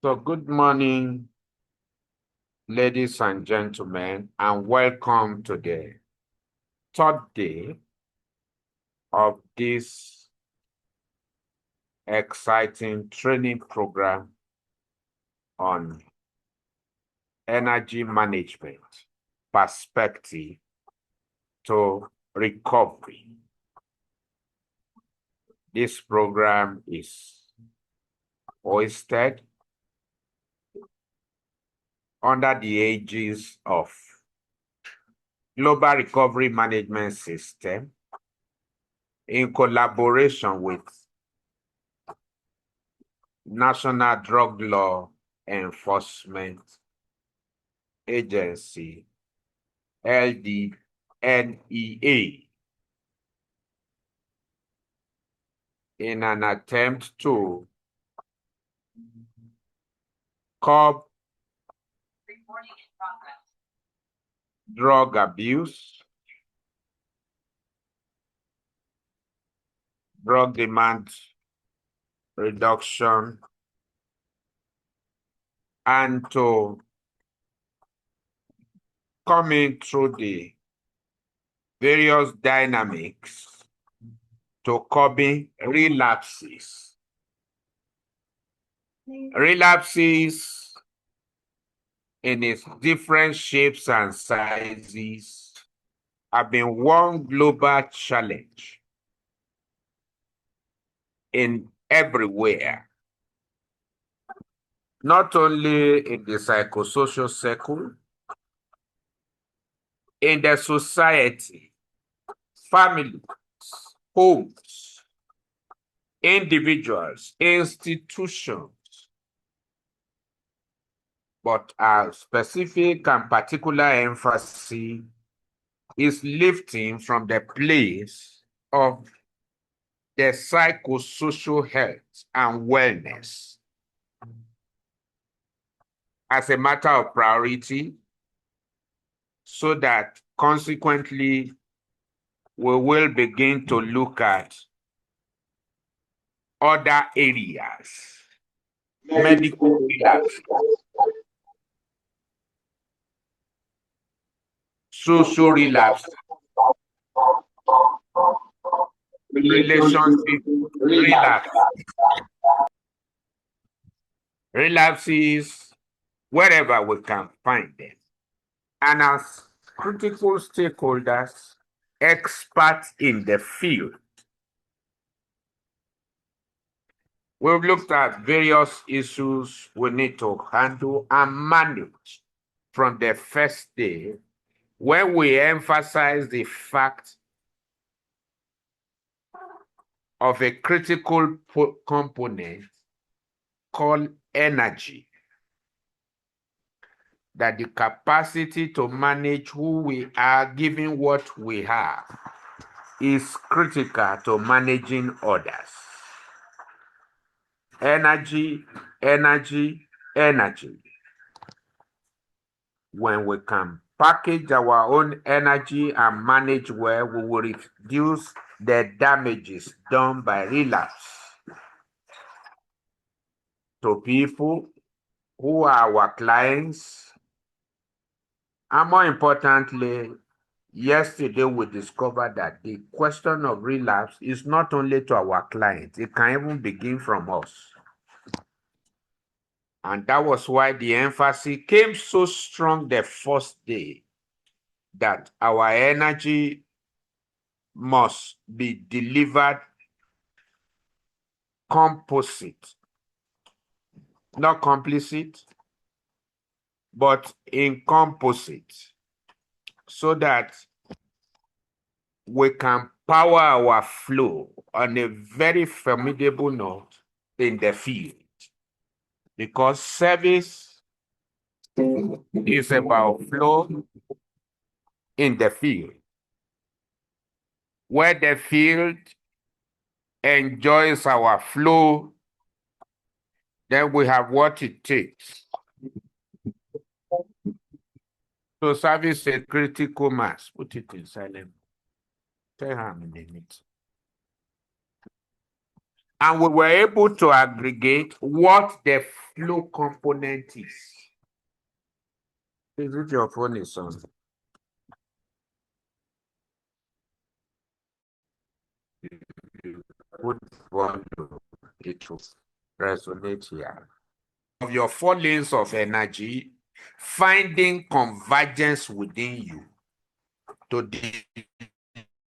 So good morning, ladies and gentlemen, and welcome to the third day of this exciting training program on energy management perspective to recovery. This program is hosted under the aegis of Global Recovery Management System in collaboration with National Drug Law Enforcement Agency, LDNEA, in an attempt to curb drug abuse, drug demand reduction, and to coming through the various dynamics to curbing relapses. Relapses in its different shapes and sizes have been one global challenge in everywhere, not only in the psychosocial circle, in the society, families, homes, individuals, institutions, but our specific and particular emphasis is lifting from the place of the psychosocial health and wellness as a matter of priority, so that consequently we will begin to look at other areas, medical relapse, social relapse, relationship relapse, relapses wherever we can find them. And as critical stakeholders, experts in the field, we've looked at various issues we need to handle and manage from the first day, when we emphasize the fact of a critical component called energy, that the capacity to manage who we are given what we have is critical to managing others. Energy, energy, energy. When we can package our own energy and manage well, we will reduce the damages done by relapse to people who are our clients. And more importantly, yesterday we discovered that the question of relapse is not only to our clients, it can even begin from us. And that was why the emphasis came so strong the first day, that our energy must be delivered composite, not complicit, but in composite, so that we can power our flow on a very formidable note in the field. Because service is about flow in the field. Where the field enjoys our flow, then we have what it takes to service a critical mass. Put it in silent. Tell her I'm in the meeting. And we were able to aggregate what the flow component is. Is it your phone is on? Put volume, it will resonate here. Of your four lanes of energy, finding convergence within you to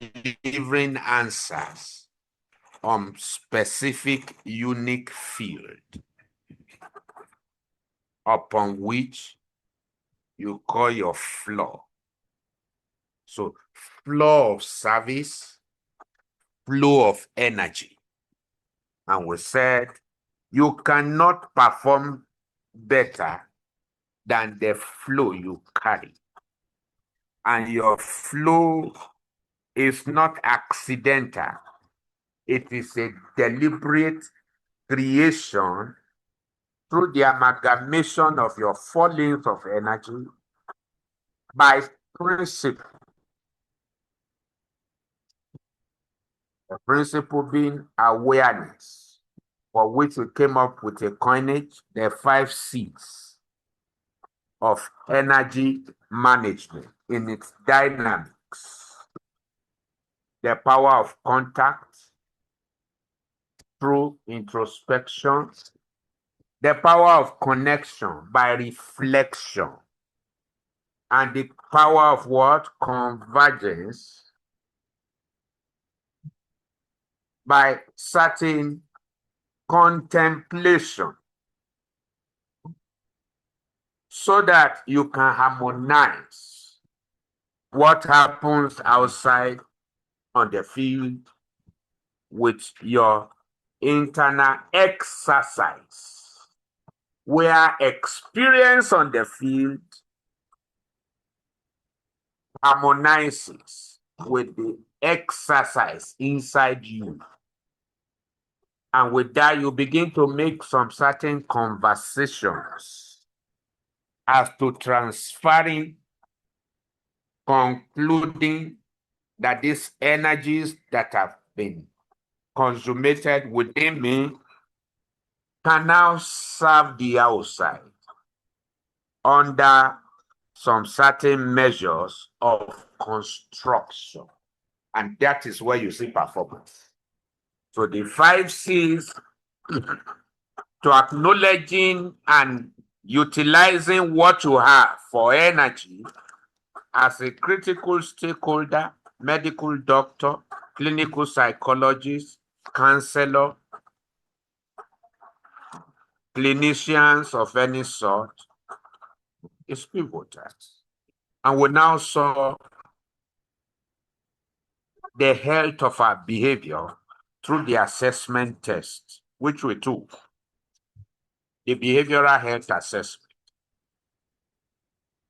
delivering answers on specific unique field upon which you call your flow. So flow of service, flow of energy. And we said you cannot perform better than the flow you carry. And your flow is not accidental. It is a deliberate creation through the amalgamation of your four lanes of energy by principle. The principle being awareness, for which we came up with a coinage, the 5 C's of energy management in its dynamics. The power of contact through introspection, the power of connection by reflection, and the power of what? Convergence by certain contemplation, so that you can harmonize what happens outside on the field with your internal exercise, where experience on the field harmonizes with the exercise inside you. And with that, you begin to make some certain conversations as to transferring, concluding that these energies that have been consummated within me can now serve the outside under some certain measures of construction. And that is where you see performance. So the 5 C's to acknowledging and utilizing what you have for energy as a critical stakeholder, medical doctor, clinical psychologist, counselor, clinicians of any sort is pivotal. And we now saw the health of our behavior through the assessment test, which we took, the behavioral health assessment.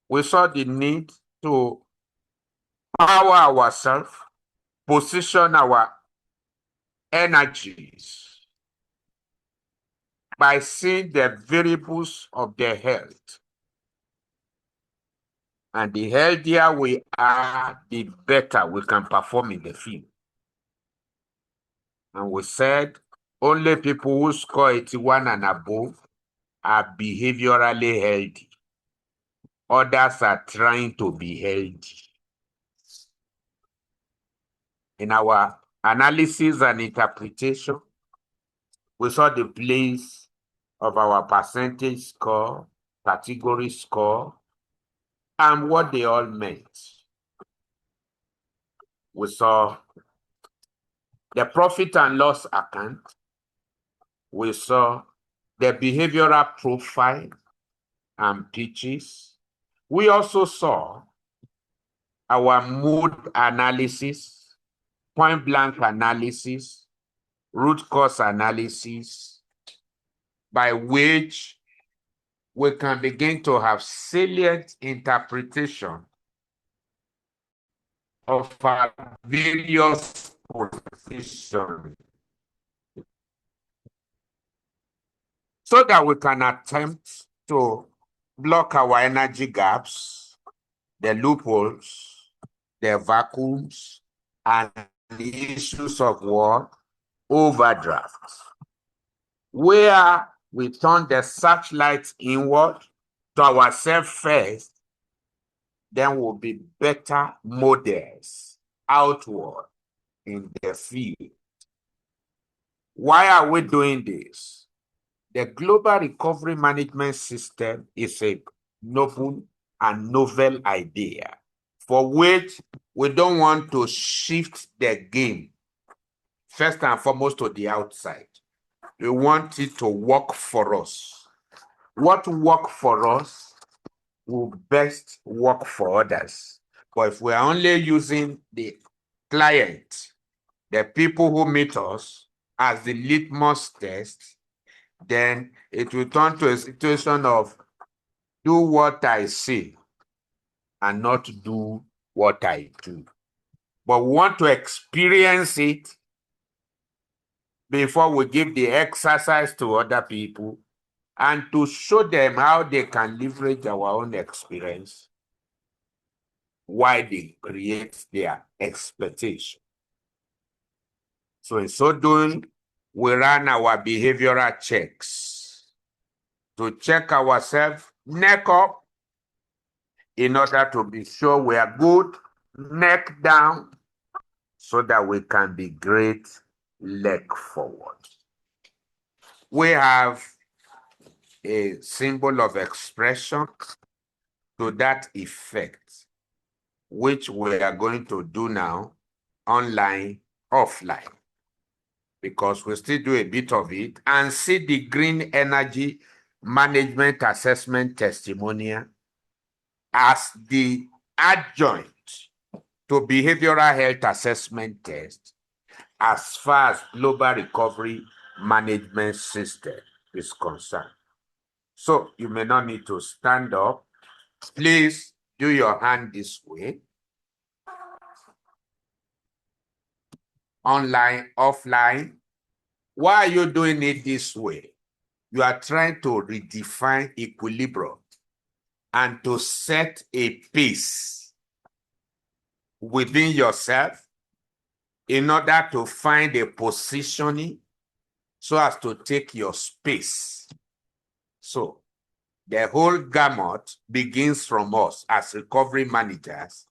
We saw the need to power ourselves, position our energies by seeing the variables of the health. And the healthier we are, the better we can perform in the field. And we said only people who score 81 and above are behaviorally healthy. Others are trying to be healthy. In our analysis and interpretation, we saw the place of our percentage score, category score, and what they all meant. We saw the profit and loss account. We saw the behavioral profile and pitches. We also saw our mood analysis, point blank analysis, root cause analysis, by which we can begin to have salient interpretation of our various positions, so that we can attempt to block our energy gaps, the loopholes, the vacuums, and the issues of war, overdrafts. where we turn the searchlight inward to ourselves first, then we'll be better models outward in the field. Why are we doing this? The Global Recovery Management System is a novel and novel idea for which we don't want to shift the game first and foremost to the outside. We want it to work for us. What work for us will best work for others. But if we're only using the client, the people who meet us, as the litmus test, then it will turn to a situation of do what I say and not do what I do. But we want to experience it before we give the exercise to other people and to show them how they can leverage our own experience while they create their expectation. So in so doing, we run our behavioral checks to check ourselves neck up in order to be sure we are good, neck down, so that we can be great leg forward. We have a symbol of expression to that effect, which we are going to do now, online, offline, because we still do a bit of it, and see the green energy management assessment testimonial as the adjoint to behavioral health assessment test as far as global recovery management system is concerned. So you may not need to stand up. Please do your hand this way. Online, offline. Why are you doing it this way? You are trying to redefine equilibrium and to set a pace within yourself in order to find a positioning so as to take your space. So the whole gamut begins from us as recovery managers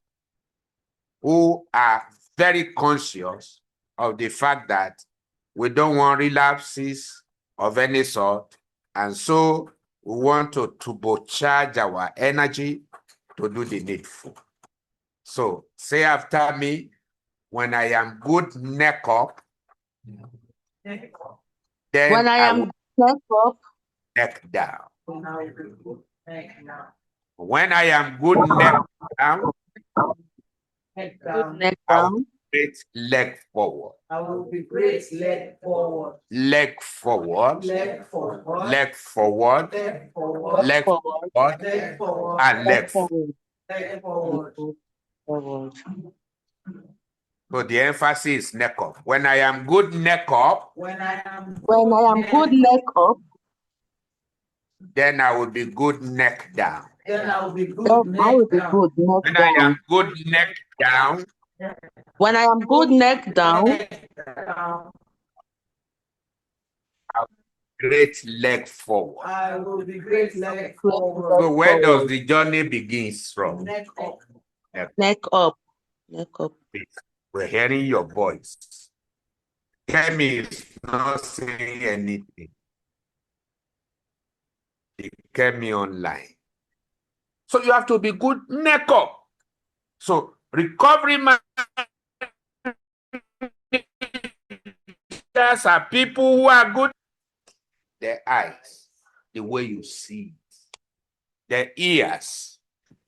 who are very conscious of the fact that we don't want relapses of any sort. And so we want to turbocharge our energy to do the needful. So say after me, when I am good neck up, then When I am neck up, neck down. When I am good neck down, good neck I will down, be great leg forward. I will be great leg forward. Leg forward. Leg forward. Leg forward. Leg forward. Leg forward, forward. Leg forward. And leg leg forward. forward, Leg forward. forward. So the emphasis is neck up. When I am good neck up, When I am Good neck up, then I will be good neck down. then I will be then good I will neck be down. good neck When I am down. good neck down, When I am good neck down, Down. great leg forward. I will be great leg great forward. So where does forward, the journey begins from? Neck up. neck up, neck up. We're hearing your voice. Kemi is not saying anything. He Kemi online. So you have to be good neck up. So recovery managers are people who are good. The eyes, the way you see it. The ears,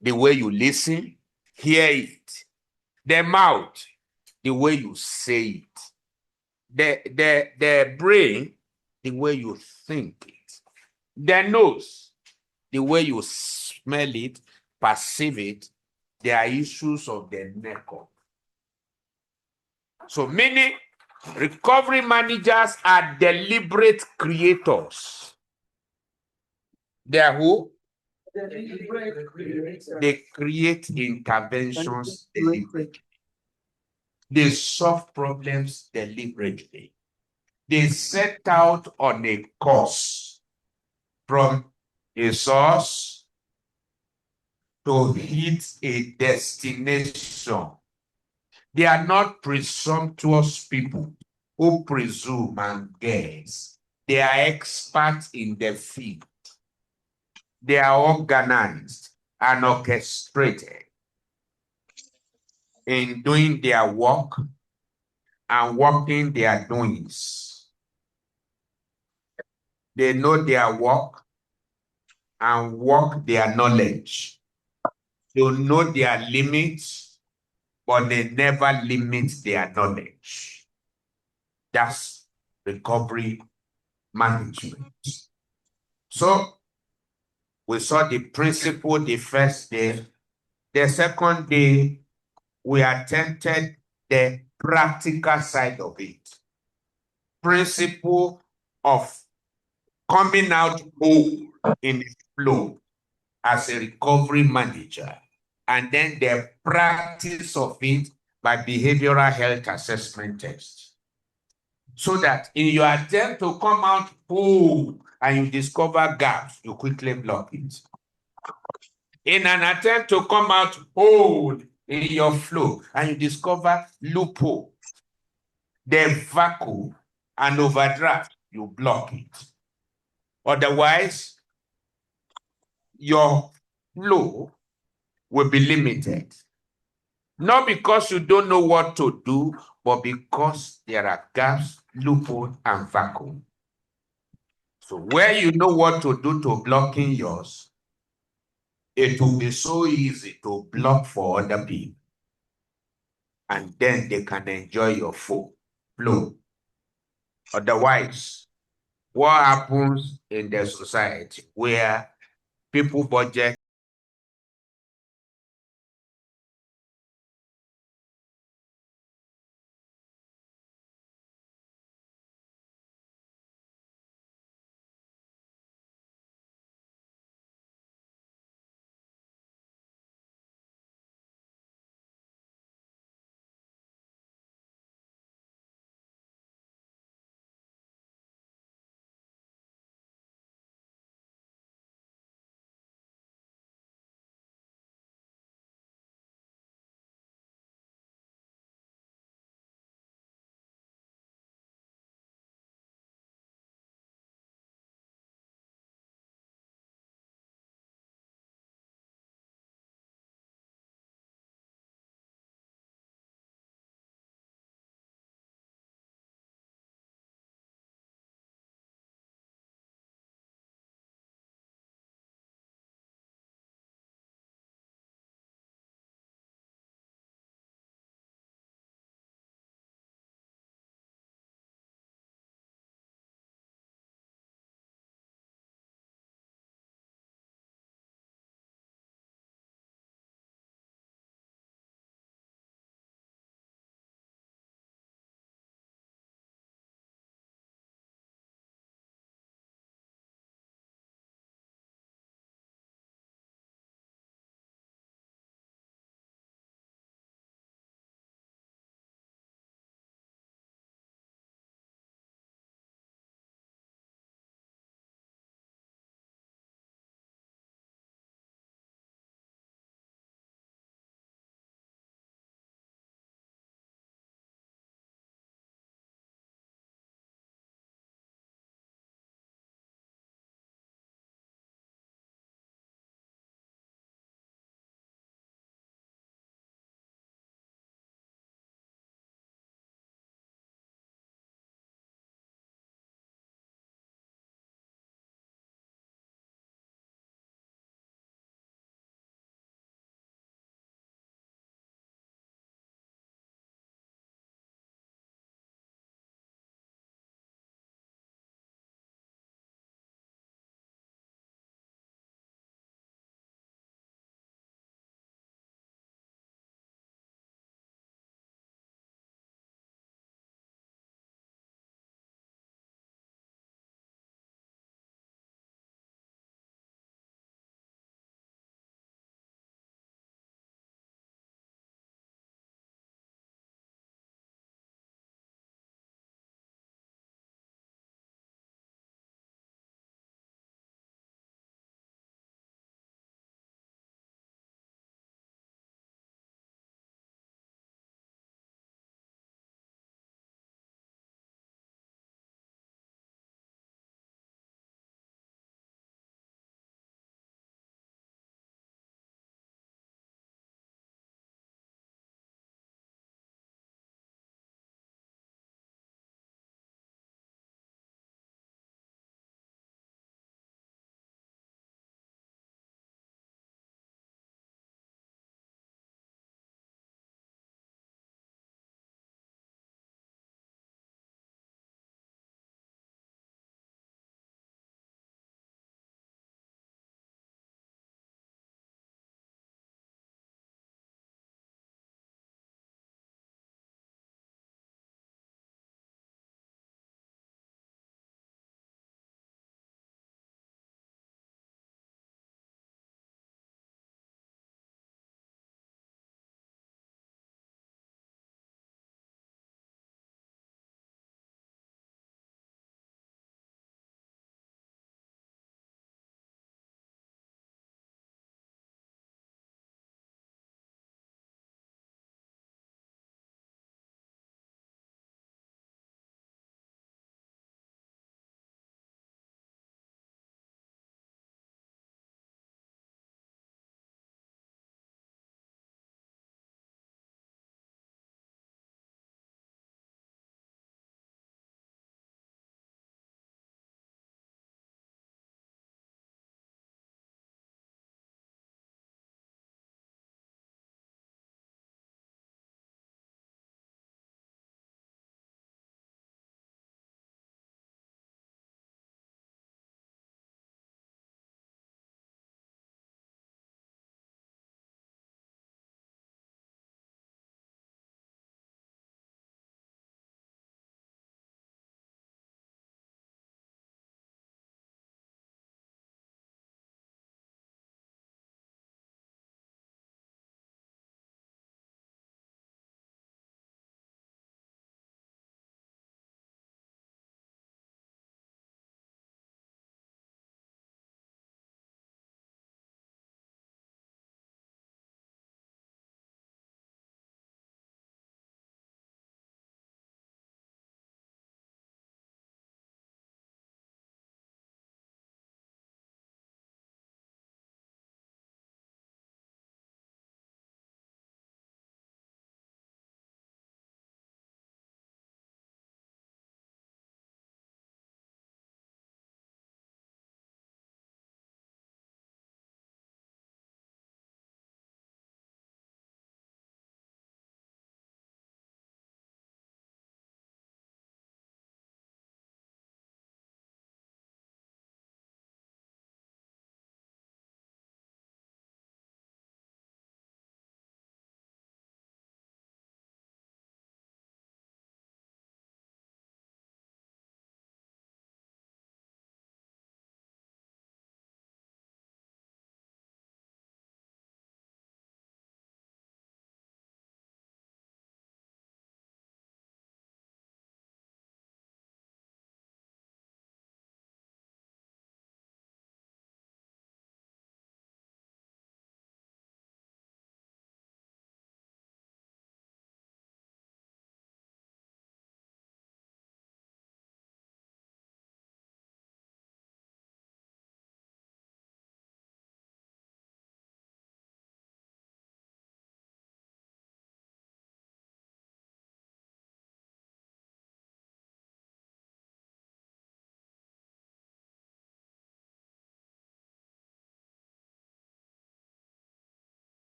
the way you listen, hear it. The mouth, the way you say it. The brain, the way you think it. The nose, the way you smell it, perceive it. There are issues of the neck up. So many recovery managers are deliberate creators. They are who? They create interventions deliberately. They solve problems deliberately. they set out on a course from a source to hit a destination. They are not presumptuous people who presume and guess. They are experts in their field. They are organized and orchestrated in doing their work and working their doings. They know their work and work their knowledge. They know their limits, but they never limit their knowledge. That's recovery management. So we saw the principle the first day. The second day, we attempted the practical side of it. Principle of coming out whole in flow as a recovery manager, and then the practice of it by behavioral health assessment tests. So that in your attempt to come out whole and you discover gaps, you quickly block it. In an attempt to come out whole in your flow and you discover loophole, the vacuum and overdraft, you block it. Otherwise, your flow will be limited. Not because you don't know what to do, but because there are gaps, loophole, and vacuum. So where you know what to do to blocking yours, it will be so easy to block for other people. And then they can enjoy your flow. Otherwise, what happens in the society where people budget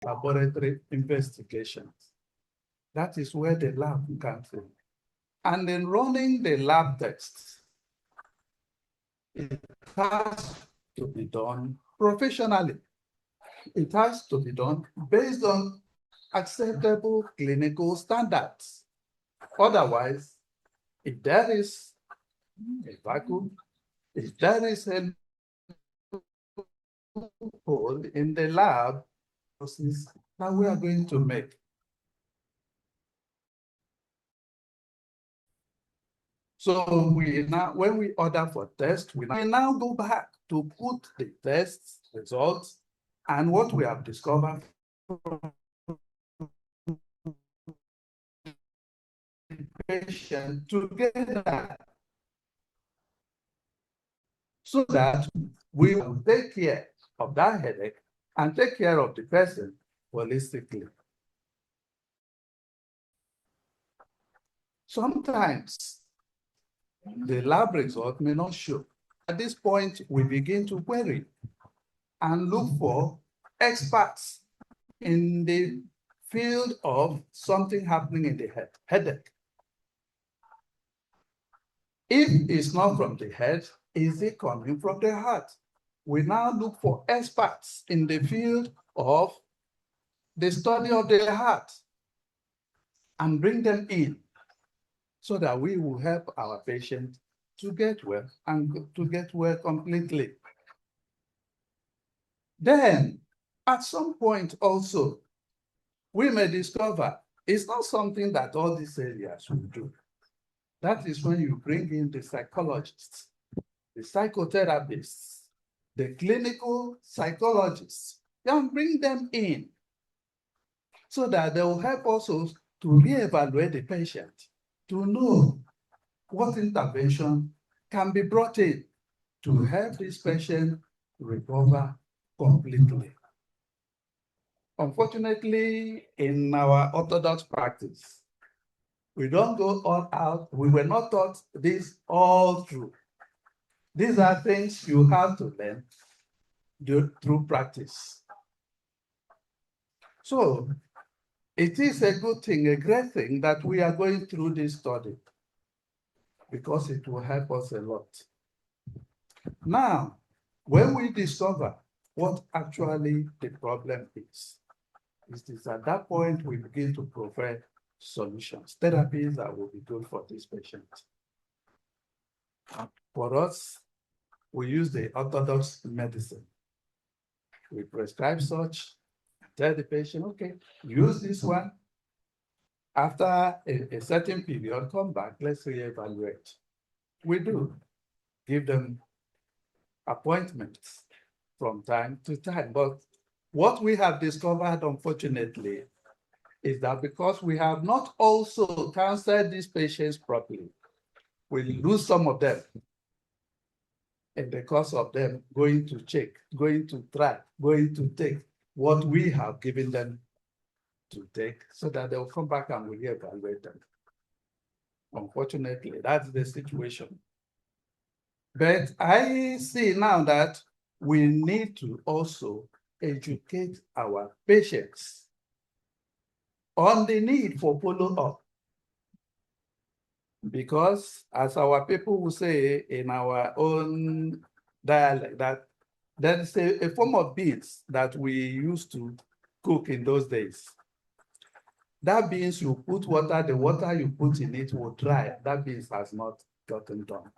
laboratory investigations. That is where the lab comes in. And in running the lab tests, it has to be done professionally. It has to be done based on acceptable clinical standards. Otherwise, if there is a vacuum, if there is a hole in the lab, that we are going to make. So when we order for tests, we now go back to put the test results and what we have discovered from the patient together, so that we will take care of that headache and take care of the person holistically. Sometimes the lab result may not show. At this point, we begin to query and look for experts in the field of something happening in the head, headache. If it's not from the head, is it coming from the heart? We now look for experts in the field of the study of the heart and bring them in so that we will help our patient to get well and to get well completely. Then, at some point also, we may discover it's not something that all these areas will do. That is when you bring in the psychologists, the psychotherapists, the clinical psychologists, and bring them in so that they will help also to reevaluate the patient, to know what intervention can be brought in to help this patient recover completely. Unfortunately, in our orthodox practice, we don't go all out. We were not taught this all through. These are things you have to learn through practice. So it is a good thing, a great thing that we are going through this study because it will help us a lot. Now, when we discover what actually the problem is, it is at that point we begin to provide solutions, therapies that will be good for this patient. For us, we use the orthodox medicine. We prescribe such, tell the patient, okay, use this one. After a certain period, come back, let's reevaluate. We do give them appointments from time to time. But what we have discovered, unfortunately, is that because we have not also counseled these patients properly, we lose some of them in the course of them going to check, going to try, going to take what we have given them to take so that they'll come back and we'll reevaluate them. Unfortunately, that's the situation. But I see now that we need to also educate our patients on the need for follow-up. Because as our people will say in our own dialect, that there is a form of beans that we used to cook in those days. That beans you put water, the water you put in it will dry. That beans has not gotten done.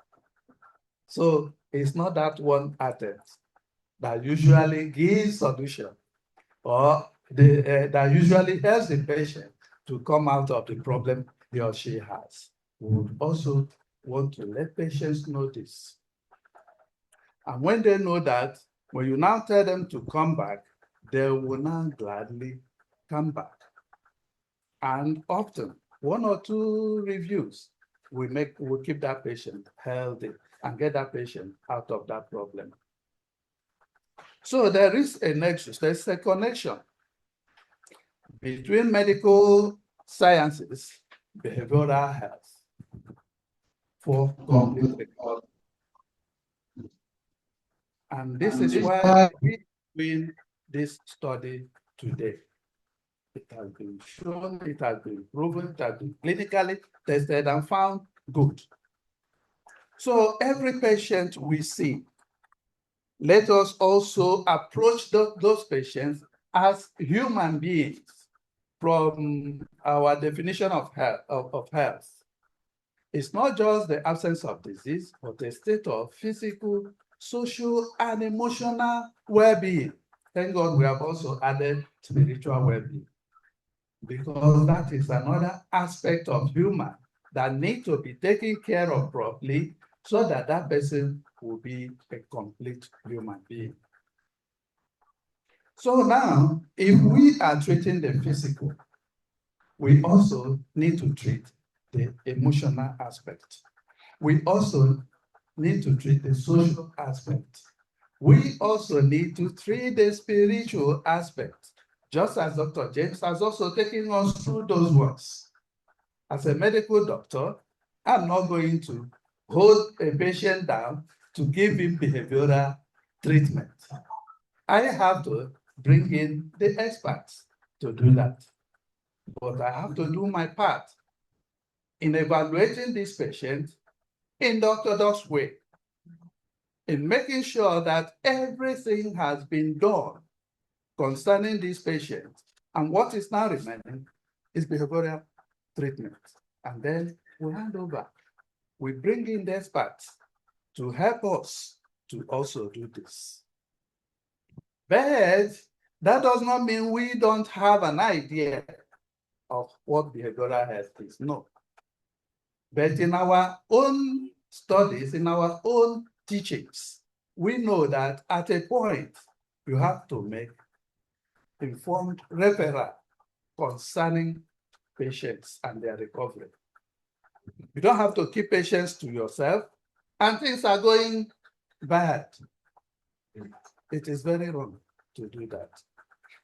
So it's not that one attempt that usually gives solution or that usually helps the patient to come out of the problem he or she has. We would also want to let patients know this. And when they know that, when you now tell them to come back, they will now gladly come back. And often, 1 or 2 reviews will keep that patient healthy and get that patient out of that problem. So there is a nexus, there's a connection between medical sciences, behavioral health, for complete recovery. And this is why we're doing this study today. It has been shown, it has been proven, it has been clinically tested and found good. So every patient we see, let us also approach those patients as human beings from our definition of health. It's not just the absence of disease, but a state of physical, social, and emotional well-being. Thank God we have also added spiritual well-being, because that is another aspect of human that needs to be taken care of properly so that that person will be a complete human being. So now, if we are treating the physical, we also need to treat the emotional aspect. We also need to treat the social aspect. We also need to treat the spiritual aspect, just as Dr. James has also taken us through those ones. As a medical doctor, I'm not going to hold a patient down to give him behavioral treatment. I have to bring in the experts to do that. But I have to do my part in evaluating this patient in the orthodox way, in making sure that everything has been done concerning this patient, and what is now remaining is behavioral treatment. And then we hand over. We bring in the experts to help us to also do this. But that does not mean we don't have an idea of what behavioral health is. No. But in our own studies, in our own teachings, we know that at a point, you have to make informed referral concerning patients and their recovery. You don't have to keep patients to yourself and things are going bad. It is very wrong to do that,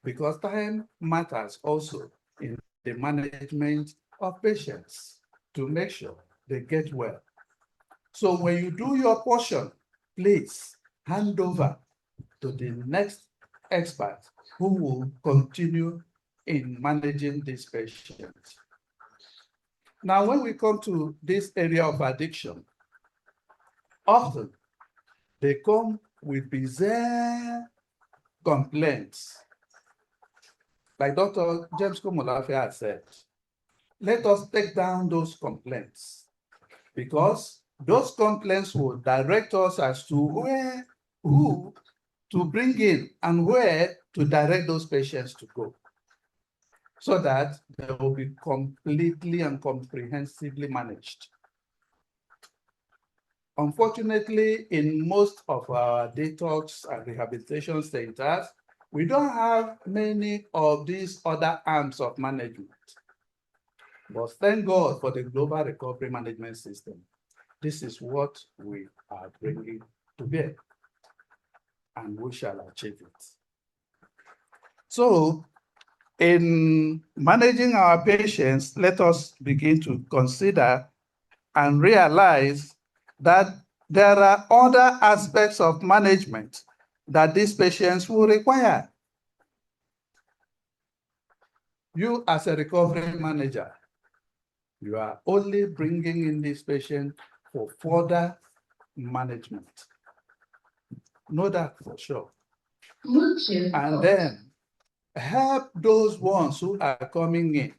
because time matters also in the management of patients to make sure they get well. So when you do your portion, please hand over to the next expert who will continue in managing this patient. Now, when we come to this area of addiction, often they come with bizarre complaints. Like Dr. James Komolafe has said, let us take down those complaints, because those complaints will direct us as to where, who to bring in and where to direct those patients to go, so that they will be completely and comprehensively managed. Unfortunately, in most of our detox and rehabilitation centers, we don't have many of these other arms of management. But thank God for the global recovery management system. This is what we are bringing to bear, and we shall achieve it. So, in managing our patients, let us begin to consider and realize that there are other aspects of management that these patients will require. You, as a recovery manager, you are only bringing in this patient for further management. Know that for sure. And then help those ones who are coming in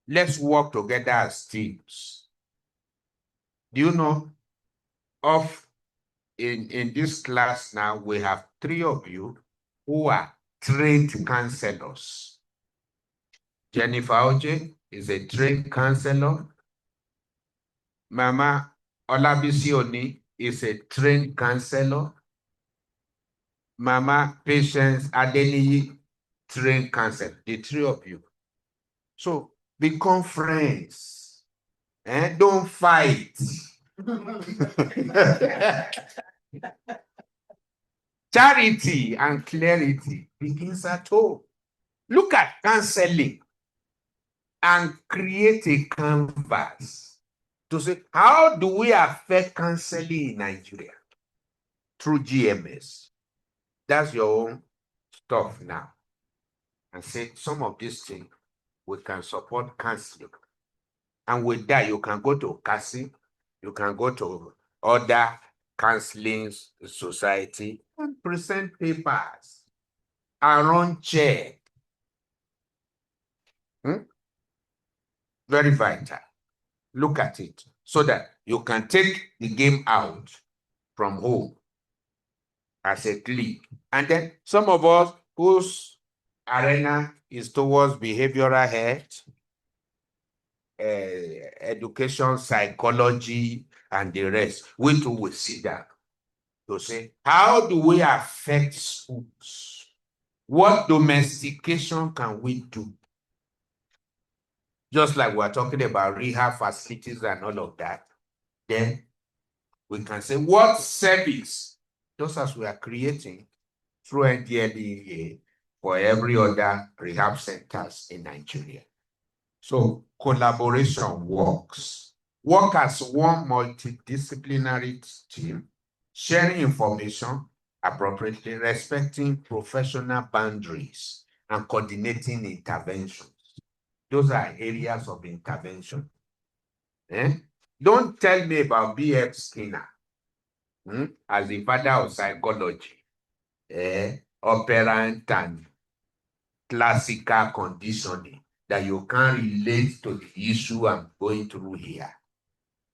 Let's work together as teams. Do you know, in this class now, we have 3 of you who are trained counselors. Jennifer Oje is a trained counselor. Mama Olabisi Oni is a trained counselor. Mama Patience Adeniyi, trained counselor. The 3 of you. So become friends. Don't fight. Charity and clarity begins at home. Look at counseling and create a canvas to say, how do we affect counseling in Nigeria? Through GMS. That's your own stuff now. And say some of these things we can support counseling. And with that, you can go to CASI, you can go to other counseling society and present papers around chair. Very vital. Look at it so that you can take the game out from home as a clique. And then some of us whose arena is towards behavioral health, education, psychology, and the rest, we too will sit down to say, how do we affect schools? What domestication can we do? Just like we're talking about rehab facilities and all of that, then we can say, what service, just as we are creating through NDLEA for every other rehab centers in Nigeria. So collaboration works. Work as one multidisciplinary team, sharing information appropriately, respecting professional boundaries, and coordinating interventions. Those are areas of intervention. Don't tell me about B.F. Skinner as the father of psychology, operant and classical conditioning, that you can't relate to the issue I'm going through here,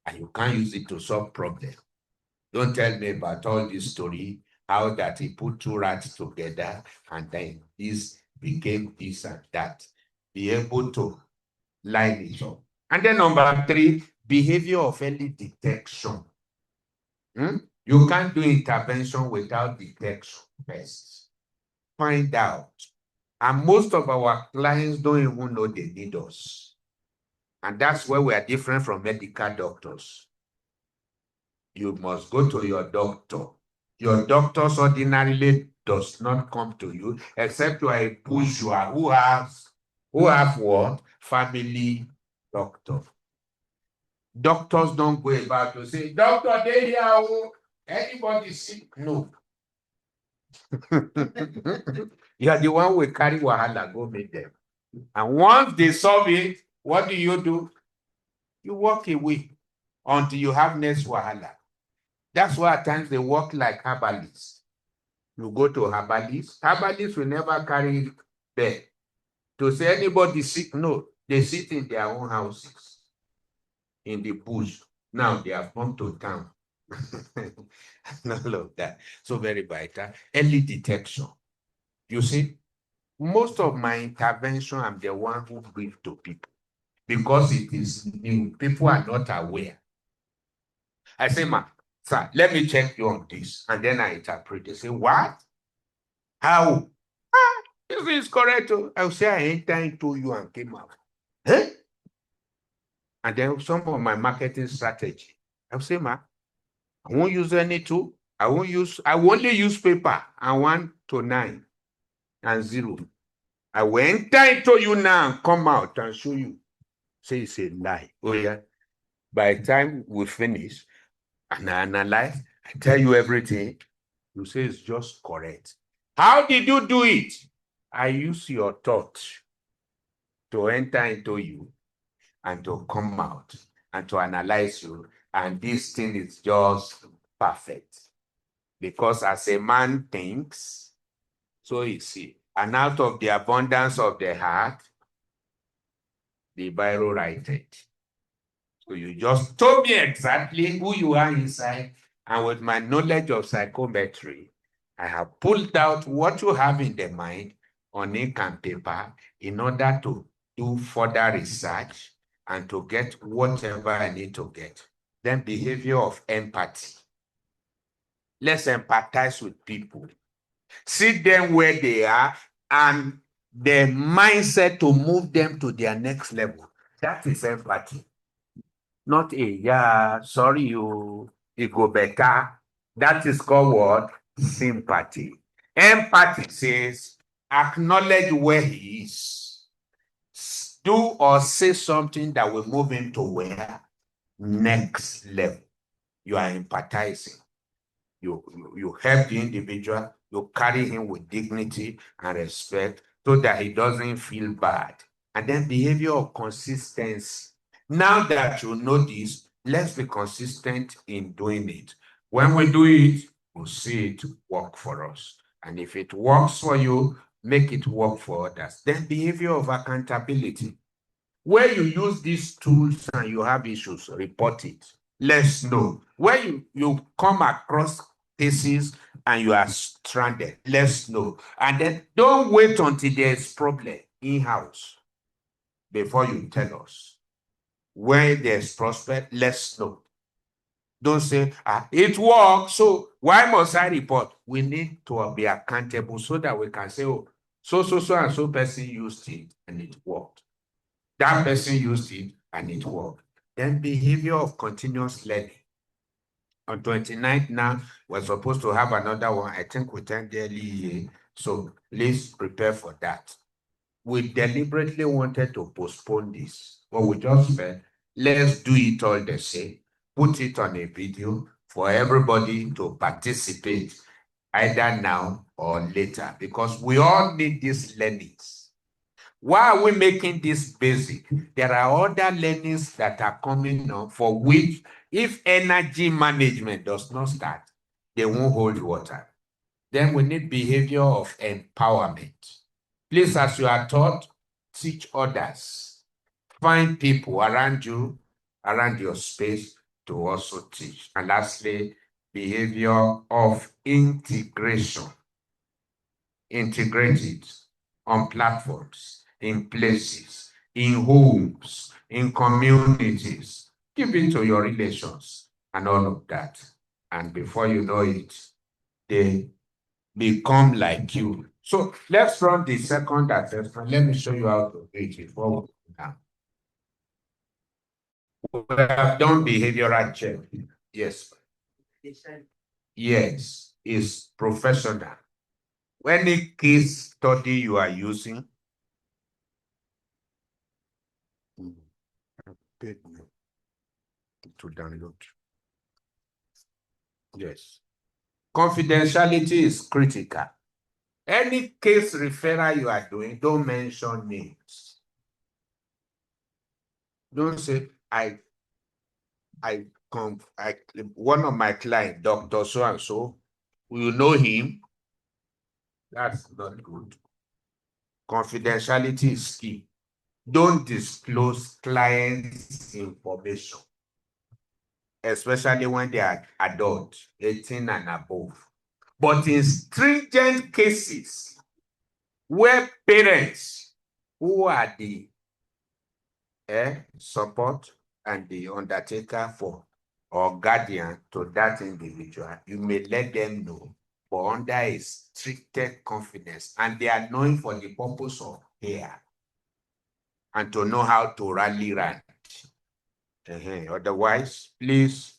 and you can't use it to solve problems. Don't tell me about all this story, how that he put 2 rats together, and then this became this and that. Be able to line it up. And then number 3, behavior of early detection. You can't do intervention without detection first. Find out. And most of our clients don't even know they need us. And that's where we are different from medical doctors. You must go to your doctor. Your doctors ordinarily does not come to you except you are a bourgeois who have what? Family doctor. Doctors don't go about to say, doctor, they here, anybody sick? No. You are the one who carry wahala, go meet them. And once they solve it, what do? You walk away until you have next wahala. That's why at times they work like herbalists. You go to herbalists. Herbalists will never carry bed to say anybody sick. No, they sit in their own houses in the bush. Now they have come to town. All of that. So very vital. Early detection. You see, most of my intervention, I'm the one who brings to people because it is new. People are not aware. I say, ma, sir, let me check you on this. And then I interpret. They say, what? How? This is correct. I'll say I enter into you and came out. Eh? And then some of my marketing strategy. I'll say, ma, I won't use any tool. I will only use paper and 1 to 9 and 0. I will enter into you now and come out and show you. Say it's a lie. Oh, yeah. By the time we finish and I analyze, I tell you everything, you say it's just correct. How did you do it? I use your thoughts to enter into you and to come out and to analyze you. And this thing is just perfect. Because as a man thinks, so is he. And out of the abundance of the heart, the biro write it. So you just told me exactly who you are inside, and with my knowledge of psychometry, I have pulled out what you have in the mind on ink and paper in order to do further research and to get whatever I need to get. Then behavior of empathy. Let's empathize with people. See them where they are and the mindset to move them to their next level. That is empathy. Not a, yeah, sorry, it go better. That is called what? Sympathy. Empathy says, acknowledge where he is. Do or say something that will move him to where? Next level. You are empathizing. You help the individual, you carry him with dignity and respect so that he doesn't feel bad. And then behavior of consistency. Now that you know this, let's be consistent in doing it. When we do it, we'll see it work for us. And if it works for you, make it work for others. Then behavior of accountability. Where you use these tools and you have issues, report it. Let's know. Where you come across cases and you are stranded, let's know. And then don't wait until there's problem in-house before you tell us. When there's prospect, let's know. Don't say, it works, so why must I report? We need to be accountable so that we can say, oh, so and so person used it and it worked. That person used it and it worked. Then behavior of continuous learning. On 29th now, we're supposed to have another one. I think we turned early, so please prepare for that. We deliberately wanted to postpone this, but we just felt, let's do it all the same. Put it on a video for everybody to participate, either now or later, because we all need these learnings. Why are we making this basic? There are other learnings that are coming up for which, if energy management does not start, they won't hold water. Then we need behavior of empowerment. Please, as you are taught, teach others. Find people around you, around your space to also teach. And lastly, behavior of integration. Integrate it on platforms, in places, in homes, in communities. Give it to your relations and all of that. And before you know it, they become like you. So let's run the second assessment. Let me show you how to do it before we go down. We have done behavioral check. Yes. Yes, it's professional. Any case study you are using, to download. Yes. Confidentiality is critical. Any case referral you are doing, don't mention names. Don't say, one of my clients, Dr. So-and-so, you know him. That's not good. Confidentiality is key. Don't disclose clients' information, especially when they are adult, 18 and above. But in stringent cases where parents who are the support and the undertaker for or guardian to that individual, you may let them know, but under a stricted confidence, and they are knowing for the purpose of care and to know how to rally around. Otherwise, please,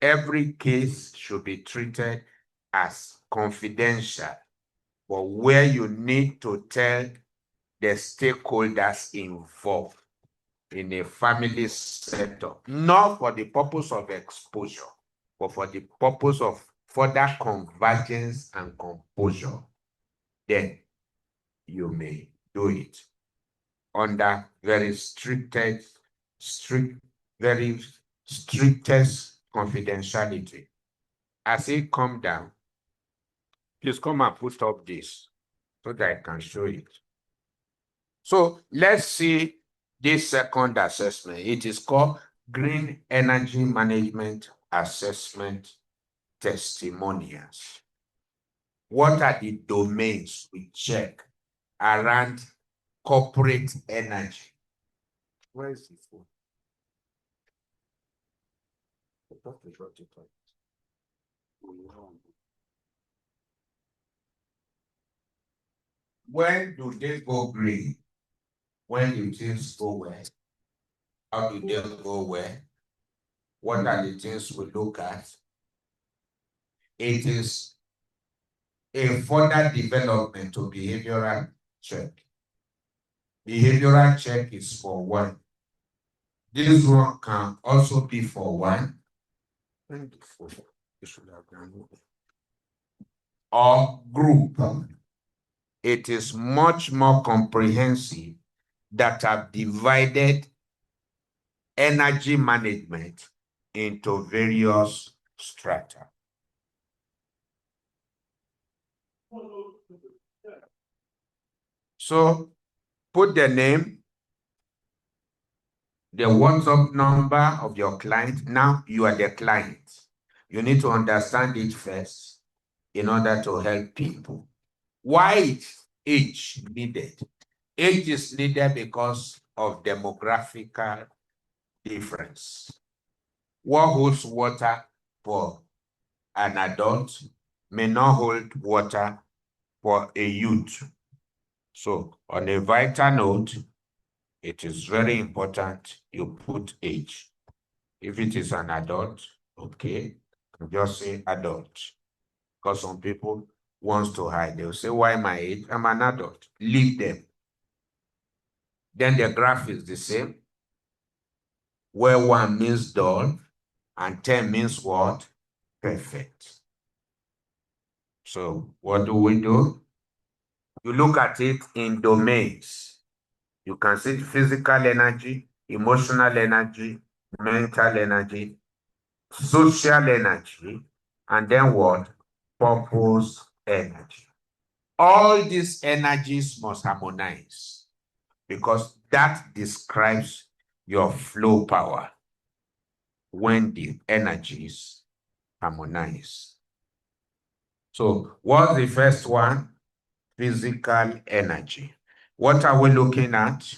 every case should be treated as confidential, but where you need to tell the stakeholders involved in a family setup, not for the purpose of exposure, but for the purpose of further convergence and composure, then you may do it under very very strictest confidentiality. As it come down, please come and put up this so that I can show it. So let's see this second assessment. It is called Green Energy Management Assessment Testimonials. What are the domains we check around corporate energy? Where is the phone? When do they go green? When do things go well? How do they go well? What are the things we look at? It is a further development to behavioral check. Behavioral check is for one. This one can also be for one or group. It is much more comprehensive that have divided energy management into various strata. So put the name, the WhatsApp number of your client. Now you are the client. You need to understand it first in order to help people. Why is age needed? Age is needed because of demographical difference. What holds water for an adult may not hold water for a youth. So on a vital note, it is very important you put age. If it is an adult, okay, just say adult. Because some people want to hide. They'll say, why my age? I'm an adult. Leave them. Then the graph is the same, where 1 means dull and 10 means what? Perfect. So what do we do? You look at it in domains. You can see physical energy, emotional energy, mental energy, social energy, and then what? Purpose energy. All these energies must harmonize because that describes your flow power when the energies harmonize. So what's the first one? Physical energy. What are we looking at?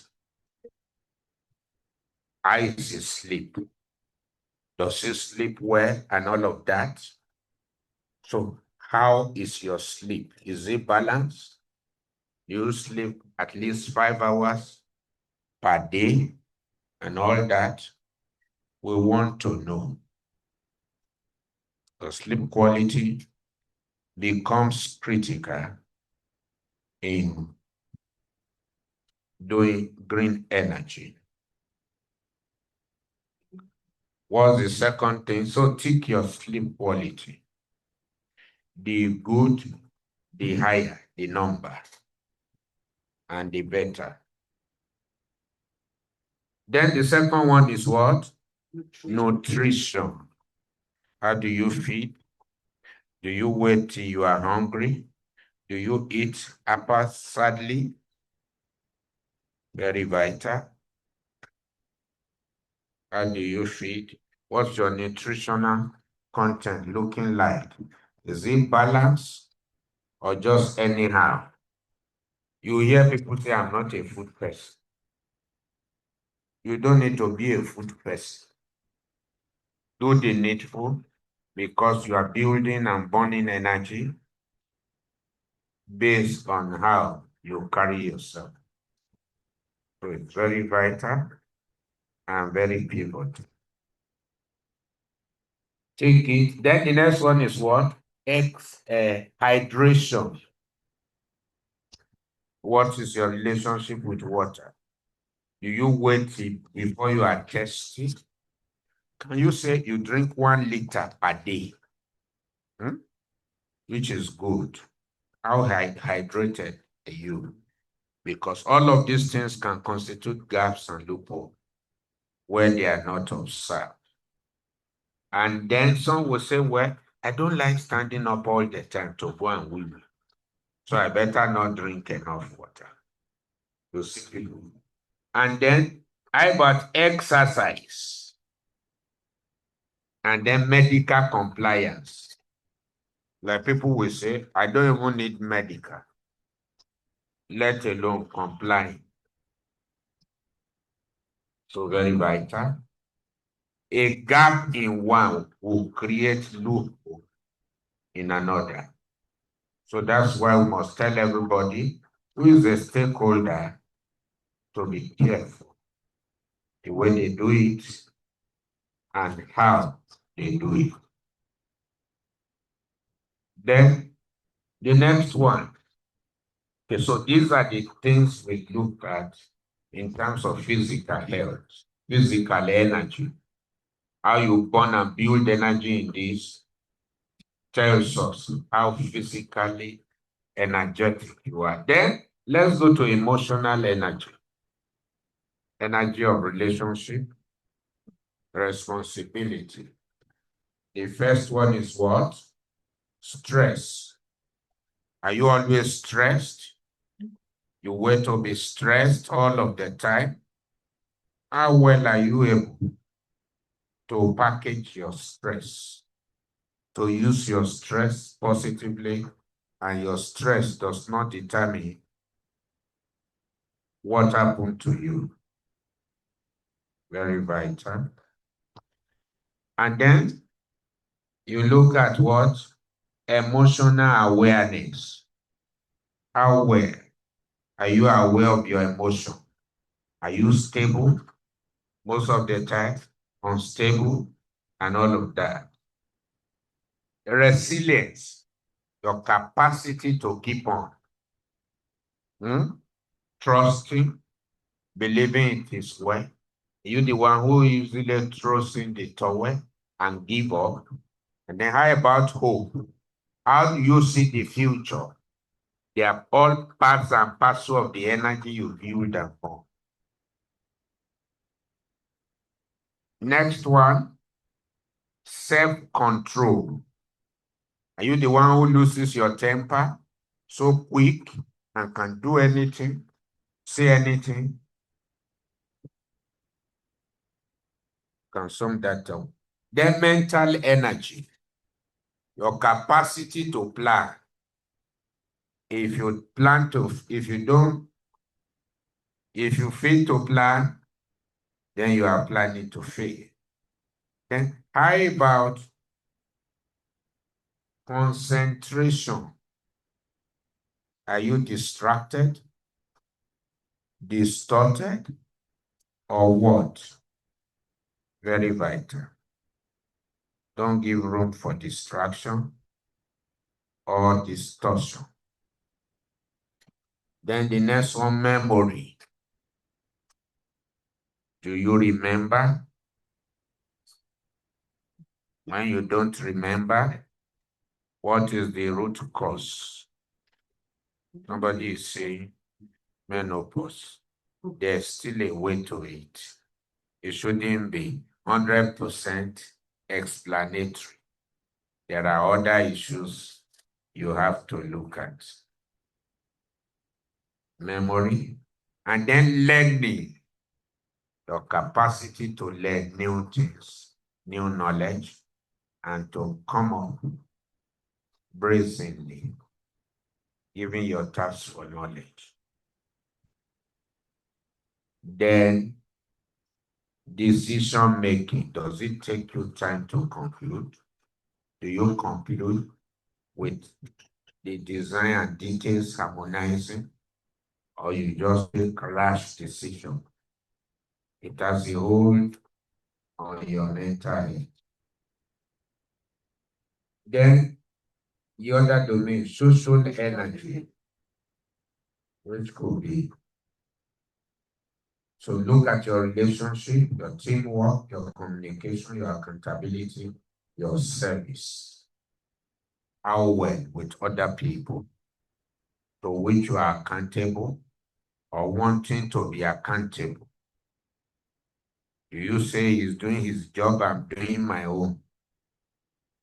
Eyes is sleep. Does he sleep well and all of that? So how is your sleep? Is it balanced? You sleep at least 5 hours per day and all that? We want to know. The sleep quality becomes critical in doing green energy. What's the second thing? So tick your sleep quality. The good, the higher the number, and the better. Then the second one is what? Nutrition. How do you feed? Do you wait till you are hungry? Do you eat haphazardly? Very vital. How do you feed? What's your nutritional content looking like? Is it balanced or just anyhow? You hear people say, I'm not a food person. You don't need to be a food person. Do the needful because you are building and burning energy based on how you carry yourself. So it's very vital and very pivotal. Take it. Then the next one is what? Hydration. What is your relationship with water? Do you wait before you are thirsty? Can you say you drink 1 liter per day? Which is good. How hydrated are you? Because all of these things can constitute gaps and loopholes where they are not observed. And then some will say, well, I don't like standing up all the time to go and wee. So I better not drink enough water. You see people. And then How about exercise? And then medical compliance. Like people will say, I don't even need medical, let alone complying. So very vital. A gap in one will create loophole in another. So that's why we must tell everybody who is a stakeholder to be careful the way they do it and how they do it. Then the next one. Okay, so these are the things we look at in terms of physical health, physical energy. How you burn and build energy in this tells us how physically energetic you are. Then let's go to emotional energy. Energy of relationship, responsibility. The first one is what? Stress. Are you always stressed? You wait to be stressed all of the time? How well are you able to package your stress, to use your stress positively, and your stress does not determine what happened to you? Very vital. And then you look at what? Emotional awareness. How well are you aware of your emotion? Are you stable most of the time? Unstable? And all of that. Resilience, your capacity to keep on. Trusting, believing it is well. You the one who usually throws in the towel and give up. And then how about hope? How do you see the future? They are all parts and parcel of the energy you build upon. Next one, self-control. Are you the one who loses your temper so quick and can do anything, say anything? Can sum that up. Then mental energy, your capacity to plan. If you fail to plan, then you are planning to fail. Then how about concentration? Are you distracted, distorted, or what? Very vital. Don't give room for distraction or distortion. Then the next one, memory. Do you remember? When you don't remember, what is the root cause? Somebody is saying menopause. There's still a way to it. It shouldn't be 100% explanatory. There are other issues you have to look at. Memory, and then learning. Your capacity to learn new things, new knowledge, and to come up brazenly, giving your task for knowledge. Then decision making. Does it take you time to conclude? Do you conclude with the design and details harmonizing, or you just make rash decision? It has a hold on your mental health. Then the other domain, social energy, which could be. So look at your relationship, your teamwork, your communication, your accountability, your service. How well with other people to which you are accountable or wanting to be accountable. Do you say he's doing his job, I'm doing my own?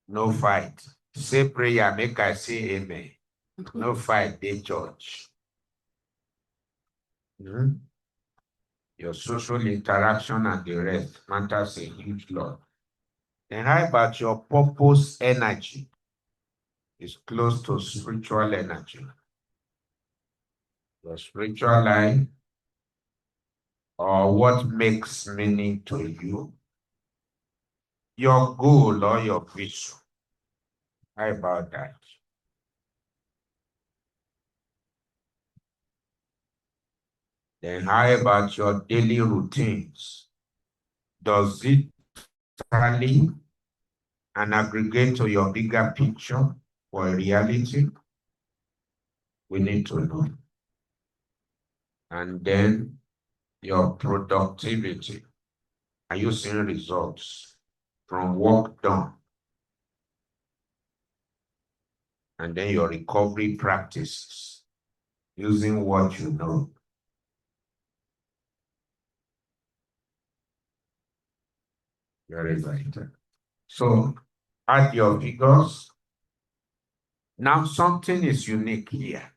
No fight. Say prayer, make I say amen. No fight, they judge. your social interaction and the rest matters a huge lot. And how about your purpose energy? It's close to spiritual energy. Your spiritual life, or what makes meaning to you, your goal or your vision. How about that? Then how about your daily routines? Does it tally and aggregate to your bigger picture or reality? We need to know. And then your productivity. Are you seeing results from work done? And then your recovery practices, using what you know. Very vital. So add your figures. Now something is unique here.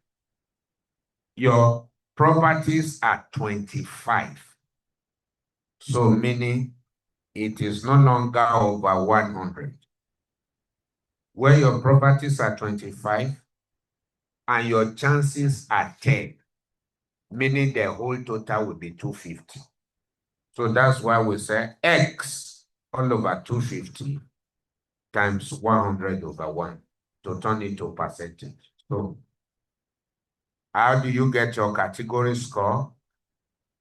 Your properties are 25. So meaning it is no longer over 100. Where your properties are 25 and your chances are 10, meaning the whole total will be 250. So that's why we say X all over 250 times 100 over 1 to turn it to percentage. So how do you get your category score?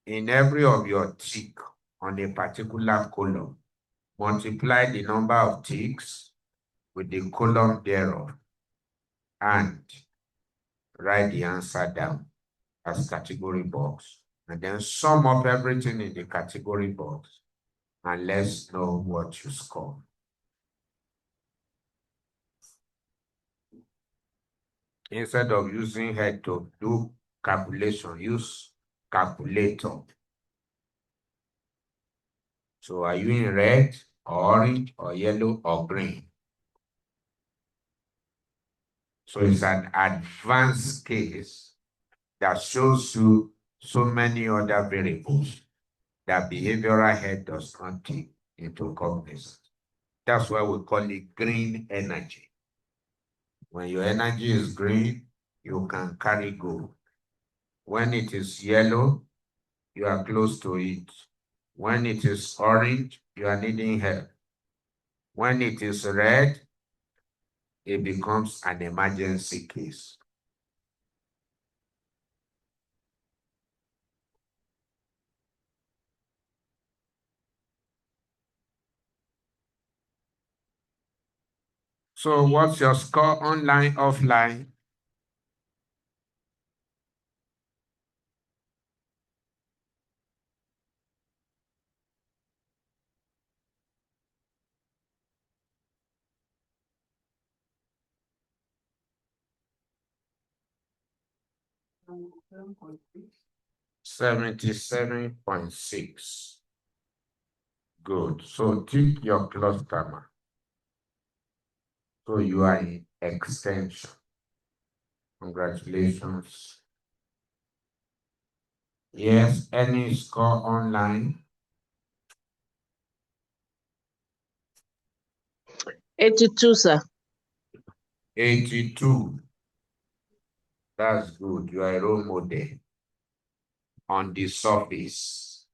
In every of your tick on a particular column, multiply the number of ticks with the column thereof and write the answer down as category box. And then sum up everything in the category box and let's know what you score. Instead of using head to do calculation, use calculator. So are you in red, orange, or yellow, or green? So it's an advanced case that shows you so many other variables that behavioral head does not take into cognizance. That's why we call it green energy. When your energy is green, you can carry go. When it is yellow, you are close to it. When it is orange, you are needing help. When it is red, it becomes an emergency case. So what's your score online, offline? Seventy-seven point six. Good. So tick your cluster. So you are in extension. Congratulations. Yes, any score online? 82, sir. 82. That's good. You are a role model on the surface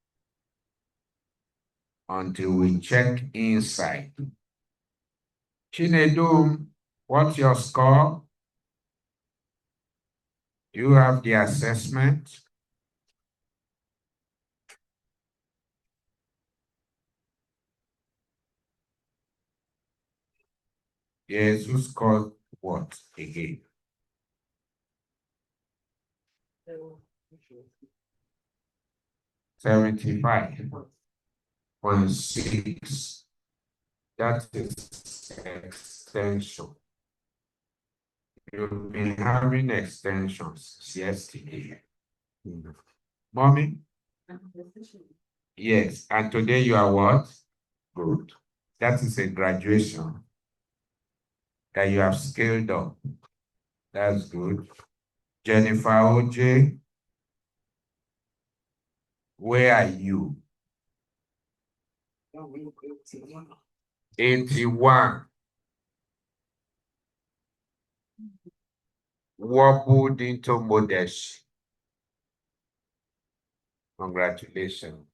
until we check inside. Chinedum, what's your score? You have the assessment. Yes, who scored what again? 75.6. That is extension. You've been having extensions since yesterday. Mommy? Yes, and today you are what? Good. That is a graduation that you have scaled up. That's good. Jennifer OJ, Where are you? 81. Wobbled into modest. Congratulations.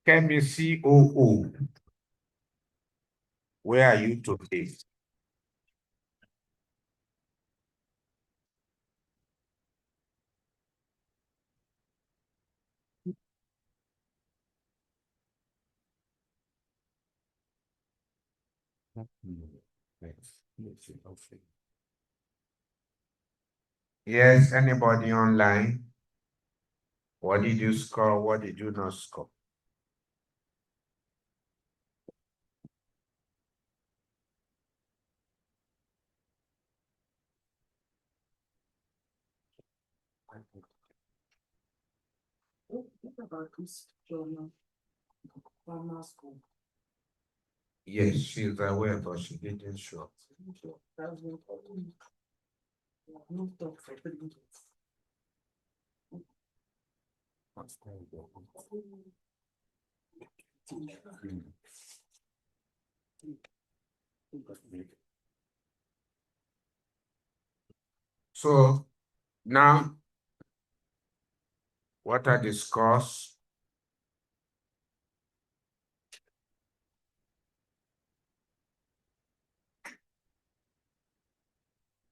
Kemi COO. Where are you today? Yes, anybody online? What did you score? What did you not score? What about this journal? Grammar school. Yes, she's aware, but she didn't show. That's been no talk for 3 days. So now, what are the scores?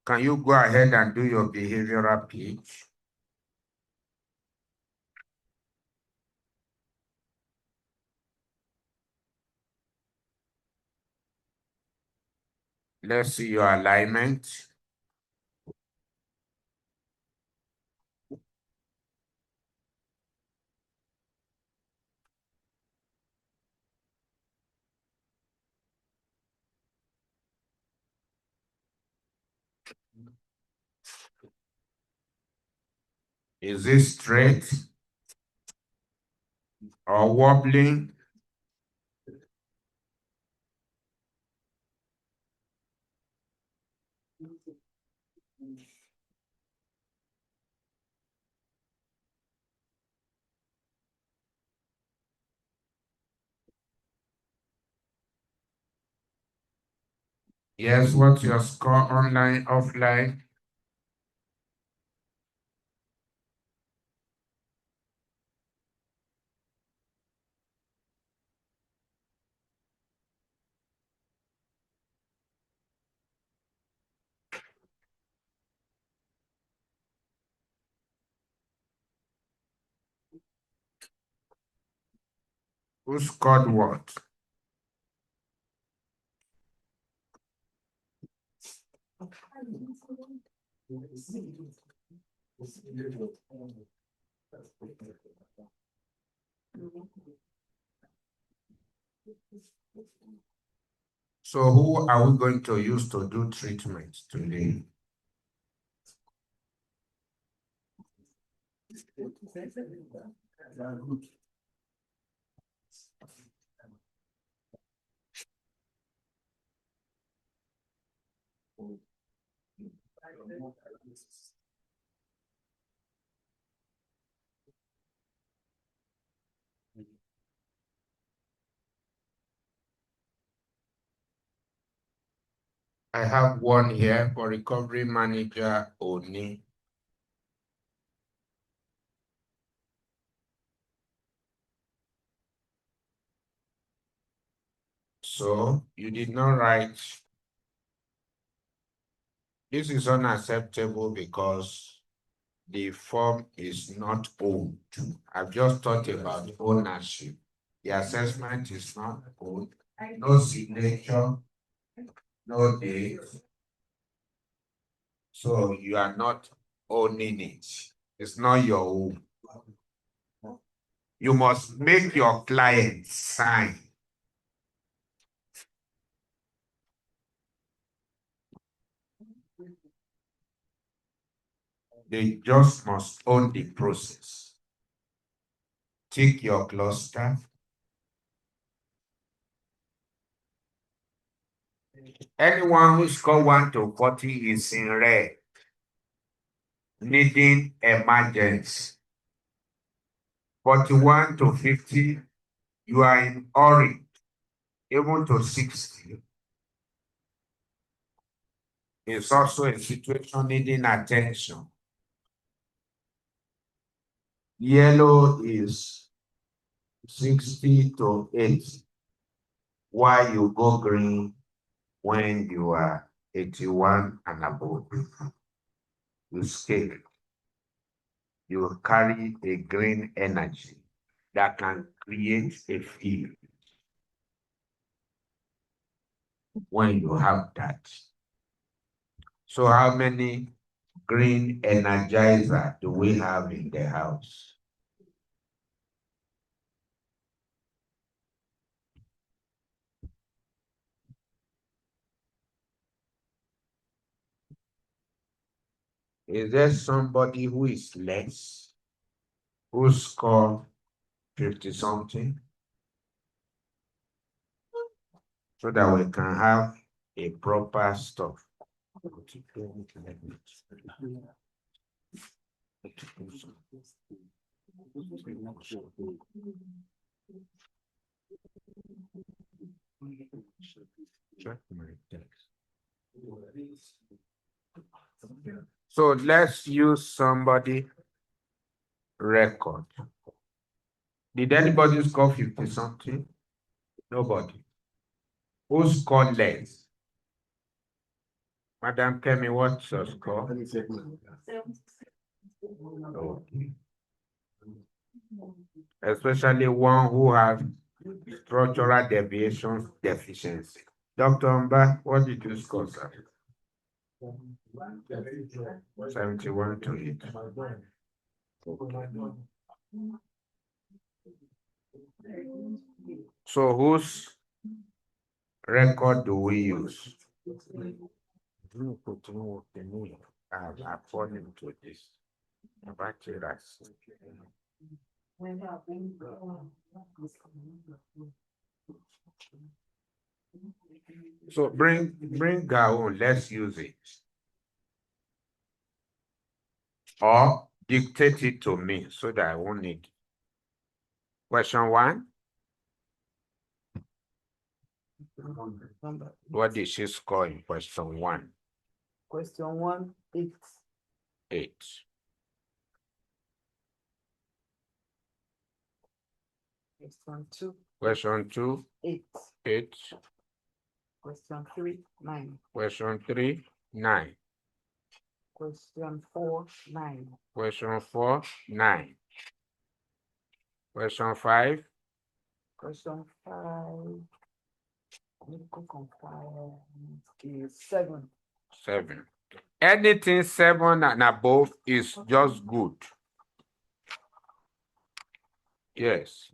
Can you go ahead and do your behavioral pitch? Let's see your alignment. Is it straight or wobbling? Yes, what's your score online, offline? Who scored what? So who are we going to use to do treatment today? I have one here for recovery manager Oni. So you did not write. This is unacceptable because the form is not owned. I've just thought about ownership. The assessment is not owned. No signature, no date. So you are not owning it. It's not your own. You must make your client sign. They just must own the process. Tick your cluster. Anyone who scored 1 to 40 is in red, needing emergency. 41 to 50, you are in hurry, even to 60. It's also a situation needing attention. Yellow is 60 to 80. Why you go green when you are 81 and above? You scale. You carry a green energy that can create a field. When you have that. So how many green energizer do we have in the house? Is there somebody who is less, who scored 50 something? So that we can have a proper stuff. Check my text. So let's use somebody record. Did anybody score 50 something? Nobody. Who scored less? Madam Kemi, what's your score? Okay. Especially one who has structural deviation deficiency. Dr. Mba, what did you score, sir? 71 to 8. So whose record do we use? According to this. So bring Gaon, let's use it. Or dictate it to me so that I won't need. Question 1. What did she score in question 1? Question 1, 8. 8. Question 2, Question 2, 8. 8. Question 3, 9. Question 3, 9. Question 4, 9. Question 4, 9. Question 5. Question 5. Is 7. 7. Anything 7 and above is just good. Yes.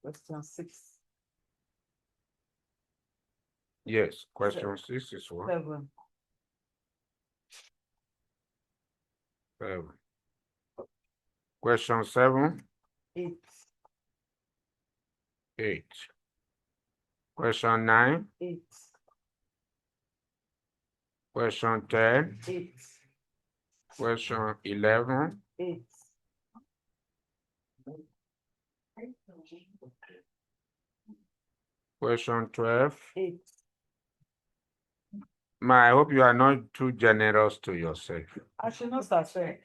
Question 6. Yes. Question 6 is what? 7. 7. Question 7. 8. 8. Question 9. 8. Question 10. 8. Question 11. 8. Question 12. 8. I hope you are not too generous to yourself. I should not start saying.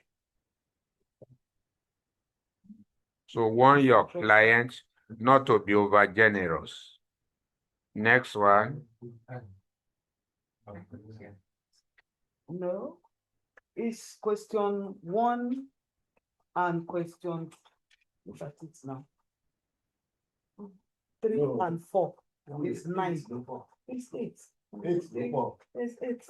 So warn your client not to be over generous. Next one. No. It's question 1 and question. Look at it now. 3 and 4. It's 9. It's 8. It's 8.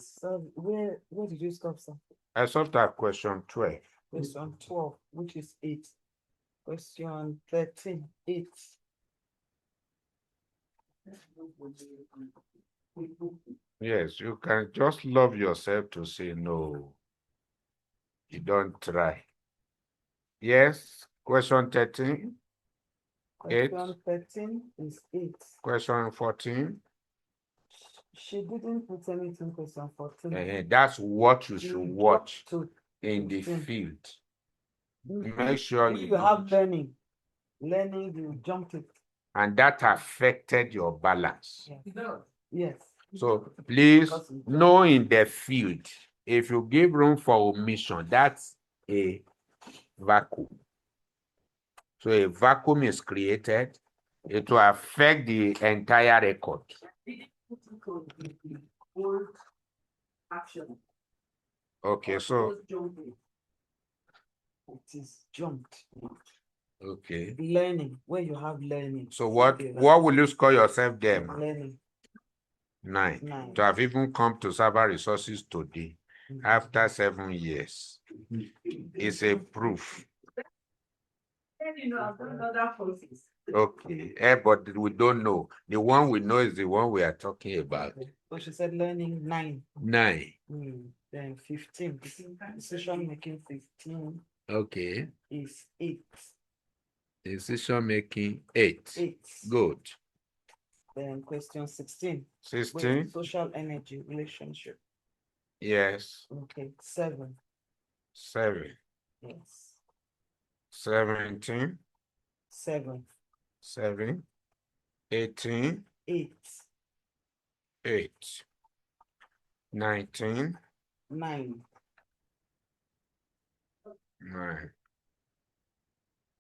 So where did you stop, sir? I stopped at question 12. Question 12, which is 8. Question 13, 8. Yes, you can just love yourself to say no. You don't try. Yes, question 13. Question 13 is 8. Question 14. She didn't put anything question 14. That's what you should watch. in the 15. field. If Make sure if you you have don't. learning, you jumped it. And that affected your balance. Yes. So please Because you know in the field, if you give room for omission, that's a vacuum. So a vacuum is created, it will affect the entire record. Okay, so It is jumped. okay. Learning, where you have learning. So what will you score yourself there, man? Learning. 9. 9. To have even come to Cyber Resources today, after 7 years, is a proof. I've done other courses. Okay, but we don't know. The one we know is the one we are talking about. So she said learning 9. 9. Then 15. Decision making 15 Okay. is 8. Decision making 8. 8. Good. Then question 16. 16. Social energy relationship. Yes. Okay. 7. 7. Yes. 17. 7. 7. 18. 8. 8. 19. 9. 9.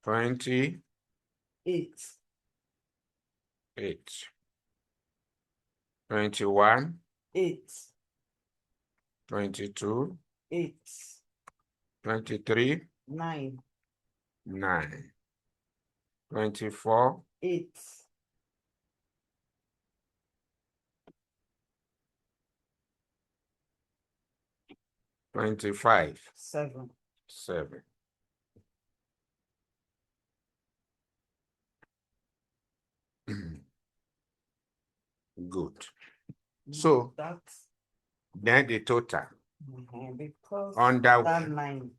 20. 8. 8. 21. 8. 22. 8. 23. 9. 9. 24. 8. 25. 7. 7. Good. So That's then the total because under that 9.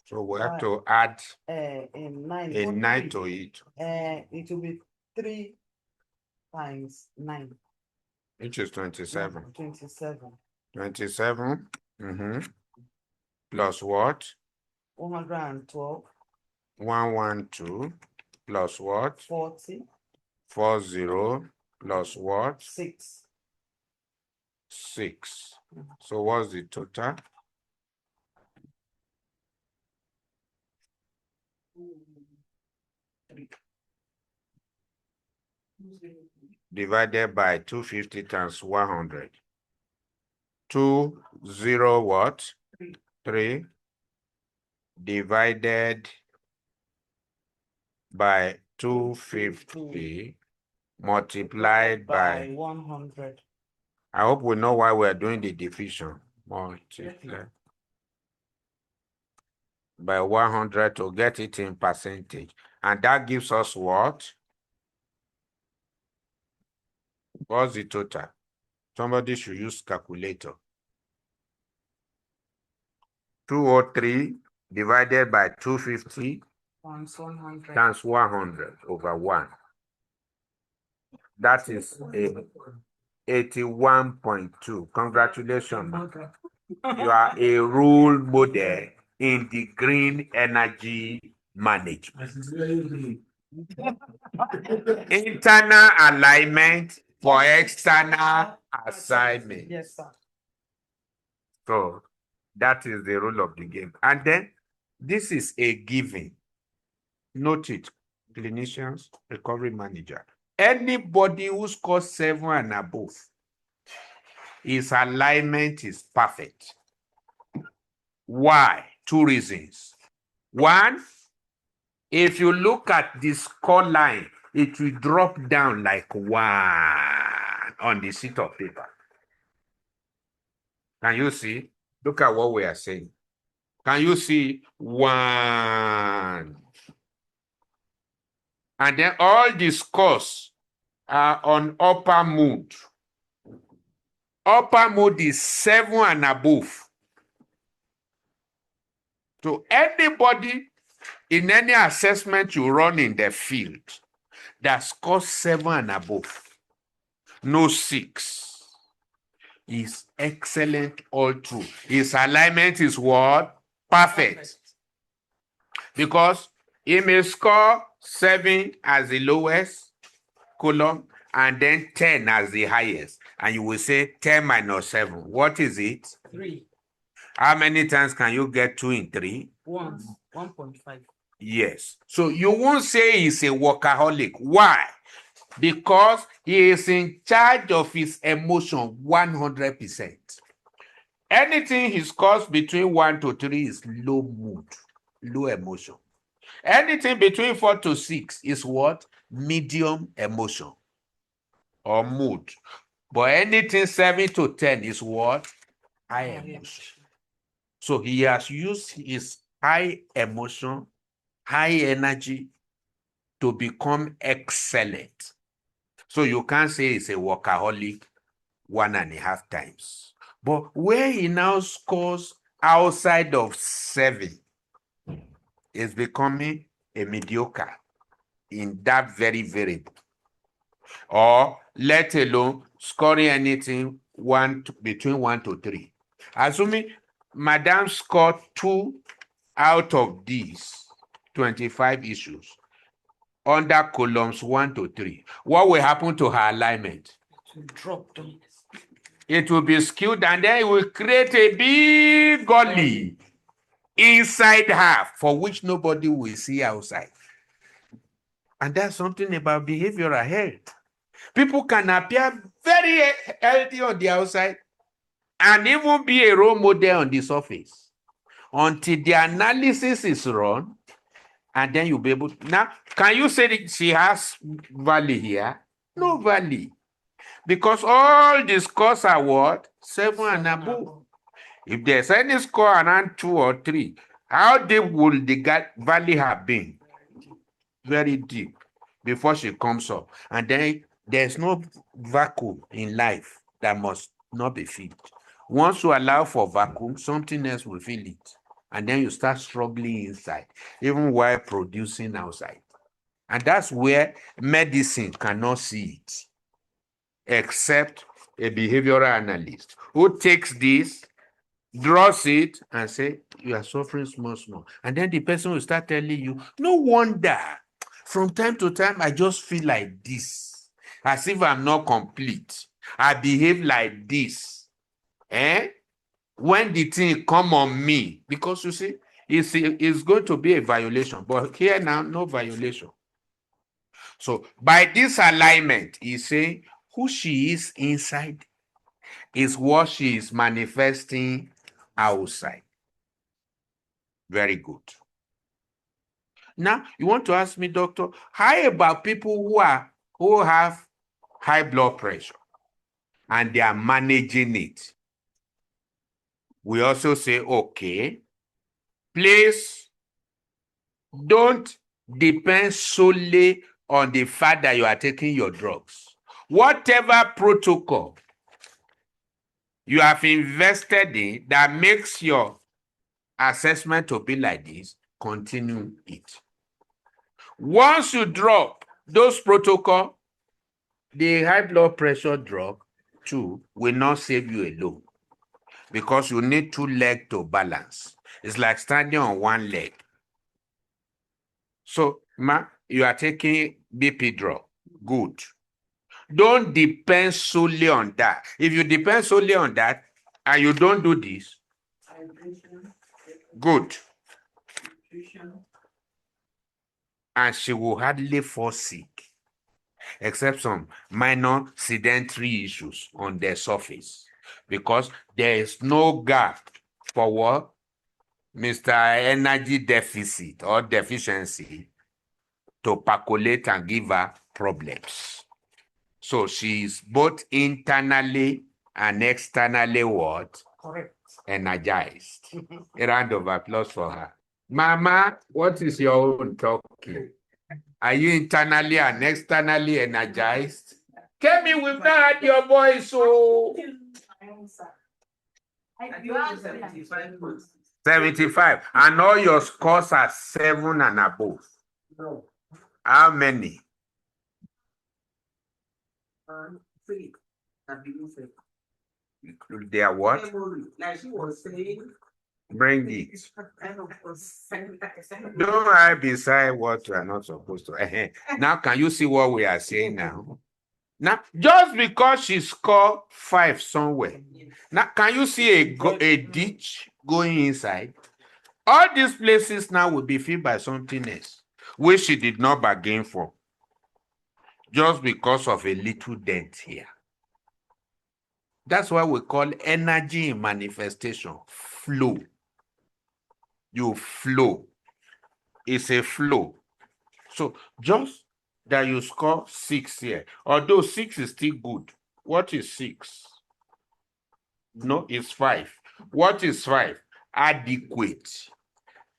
So we have to add A 9. a 9 to it, It will be 3 times 9. which is 27. 27. 27 plus what? 112. 112 plus what? 40. 40 plus what? 6. 6. So what's the total? Divided by 250 times 100. 20 what? 3 divided by 250 multiplied by 100. I hope we know why we're doing the division. Multiply by 100 to get it in percentage. And that gives us what? What's the total? Somebody should use calculator. 203 divided by 250 Times 100. times 100 over 1. That is 81.2. Congratulations. You are a role model in the green energy management. Internal alignment for external assignment. Yes, sir. So that is the rule of the game. And then this is a given. Note it, clinicians, recovery manager. Anybody who scores 7 and above, his alignment is perfect. Why? 2 reasons. 1, if you look at the score line, it will drop down like 1 on the sheet of paper. Can you see? Look at what we are saying. Can you see 1? And then all the scores are on upper mood. Upper mood is 7 and above. So anybody in any assessment you run in the field that scores 7 and above, no 6, is excellent all through. His alignment is what? Perfect. Because he may score 7 as the lowest column and then 10 as the highest. And you will say 10 minus 7. What is it? 3. How many times can you get 2 in 3? Once. 1.5. Yes. So you won't say he's a workaholic. Why? Because he is in charge of his emotion 100%. Anything he scores between 1 to 3 is low mood, low emotion. Anything between 4 to 6 is what? Medium emotion or mood. But anything 7 to 10 is what? High emotion. So he has used his high emotion, high energy to become excellent. So you can't say he's a workaholic 1.5 times. But where he now scores outside of 7 is becoming a mediocre in that very variable. Or let alone scoring anything between 1 to 3. Assuming Madam scored 2 out of these 25 issues under columns 1 to 3, what will happen to her alignment? To drop down. It will be skewed and then it will create a big gully inside her for which nobody will see outside. And that's something about behavioral health. People can appear very healthy on the outside and even be a role model on the surface until the analysis is run, and then you'll be able to. Now, can you say that she has value here? No value. Because all the scores are what? 7 and above. If there's any score around 2 or 3, how deep would the value have been? Very deep before she comes up. And then there's no vacuum in life that must not be filled. Once you allow for vacuum, something else will fill it. And then you start struggling inside, even while producing outside. And that's where medicine cannot see it, except a behavioral analyst who takes this, draws it, and say, you are suffering small. And then the person will start telling you, no wonder. From time to time, I just feel like this, as if I'm not complete. I behave like this. When the thing come on me, because you see, it's going to be a violation. But here now, no violation. So by this alignment, he's saying who she is inside is what she is manifesting outside. Very good. Now, you want to ask me, doctor, how about people who have high blood pressure and they are managing it? We also say, okay, please don't depend solely on the fact that you are taking your drugs. Whatever protocol you have invested in that makes your assessment to be like this, continue it. Once you drop those protocol, the high blood pressure drug too will not save you alone because you need 2 legs to balance. It's like standing on 1 leg. So, you are taking BP drug. Good. Don't depend solely on that. If you depend solely on that and you don't do this, good. And she will hardly fall sick, except some minor sedentary issues on their surface, because there is no gap for what? Mr. Energy deficit or deficiency to percolate and give her problems. So she's both internally and externally what? Correct. Energized. A round of applause for her. Mama, what is your own talking? Are you internally and externally energized? Kemi, we've not heard your voice, so 75. And all your scores are 7 and above. No. How many? 3. Their what? Memory, like she was saying. Bring it. I know, Don't write beside what you are not supposed to. Now, can you see what we are saying now? Now, just because she scored 5 somewhere, now can you see a ditch going inside? All these places now will be filled by something else, which she did not bargain for, just because of a little dent here. That's why we call energy in manifestation flow. You flow. It's a flow. So just that you score 6 here, although 6 is still good. What is 6? No, it's 5. What is 5? Adequate.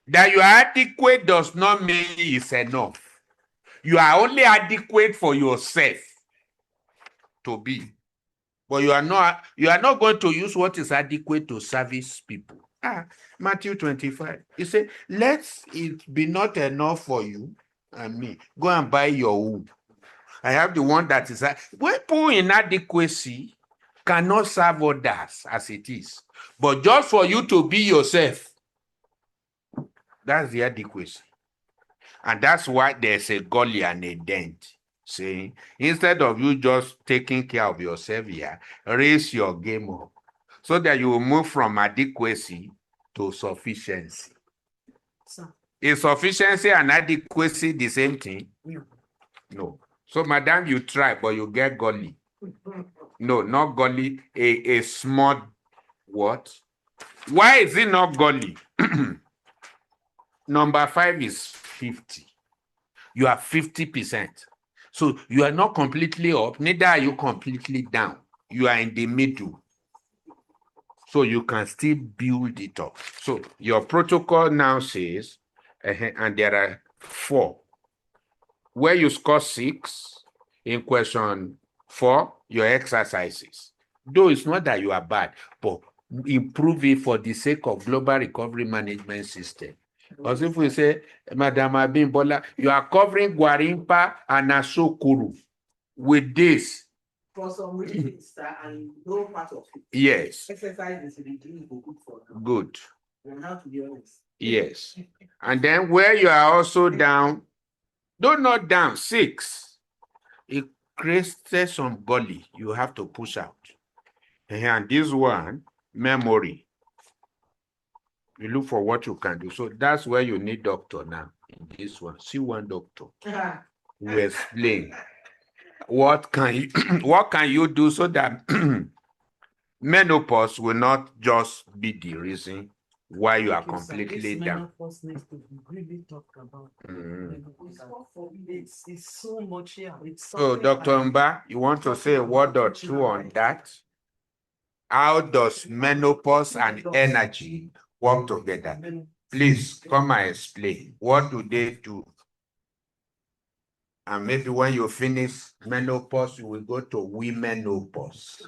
That you are adequate does not mean it's enough. You are only adequate for yourself to be. But you are not going to use what is adequate to service people. Matthew 25. He said, let it be not enough for you and me. Go and buy your own. I have the one that is people in inadequacy cannot serve others as it is. But just for you to be yourself, that's the adequacy. And that's why there's a gully and a dent. See, instead of you just taking care of yourself here, raise your game up so that you will move from adequacy to sufficiency. Is sufficiency and adequacy the same thing? No. So, madam, you try, but you get gully. No, not gully, a small what? Why is it not gully? Number 5 is 50. You are 50%. So you are not completely up, neither are you completely down. You are in the middle. So you can still build it up. So your protocol now says, and there are 4. Where you score 6 in question 4, your exercises. Though it's not that you are bad, but improve it for the sake of global recovery management system. Because if we say, Madam Abimbola, you are covering Gwarimpa and Asokuru with this. For some reason, and no part of it. Yes. Exercise is really good for them. Good. And how to be honest. Yes. And then where you are also down, though not down, 6, it creates some gully you have to push out. And this one, memory. You look for what you can do. So that's where you need doctor now. In this one, see one doctor who explain what can you do so that menopause will not just be the reason why you are completely down. Menopause needs to be really talked about. It's so much here. So, Dr. Mba, you want to say a word or two on that? How does menopause and energy work together? Please come and explain. What do they do? And maybe when you finish menopause, you will go to womenopause.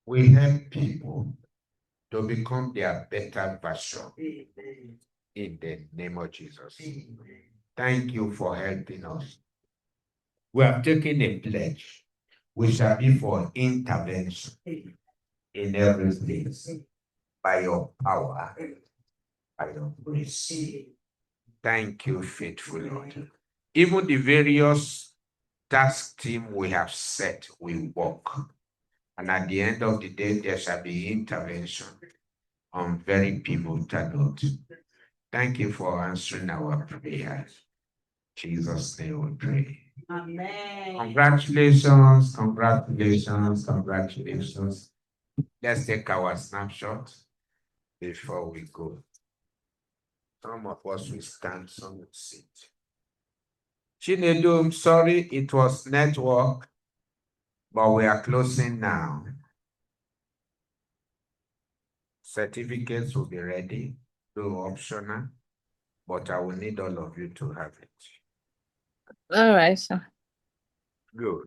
We help people to become their better version Amen. in the name of Jesus. Amen. Thank you for helping us. We have taken a pledge. We shall be for intervention in every place by your power, by your grace. Thank you, faithful Lord. Even the various task team we have set will work. And at the end of the day, there shall be intervention on very pivotal note. Thank you for answering our prayers. Jesus' name we pray. Amen. Congratulations, congratulations, congratulations. Let's take our snapshot before we go. Some of us will stand, some will sit. Chinedu, I'm sorry, it was network, but we are closing now. Certificates will be ready, though optional, but I will need all of you to have it. All right, sir. Good.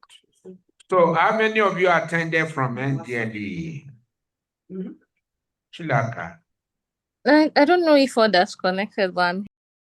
So how many of you attended from NDLE? Chilaka. I don't know if others connected, but I'm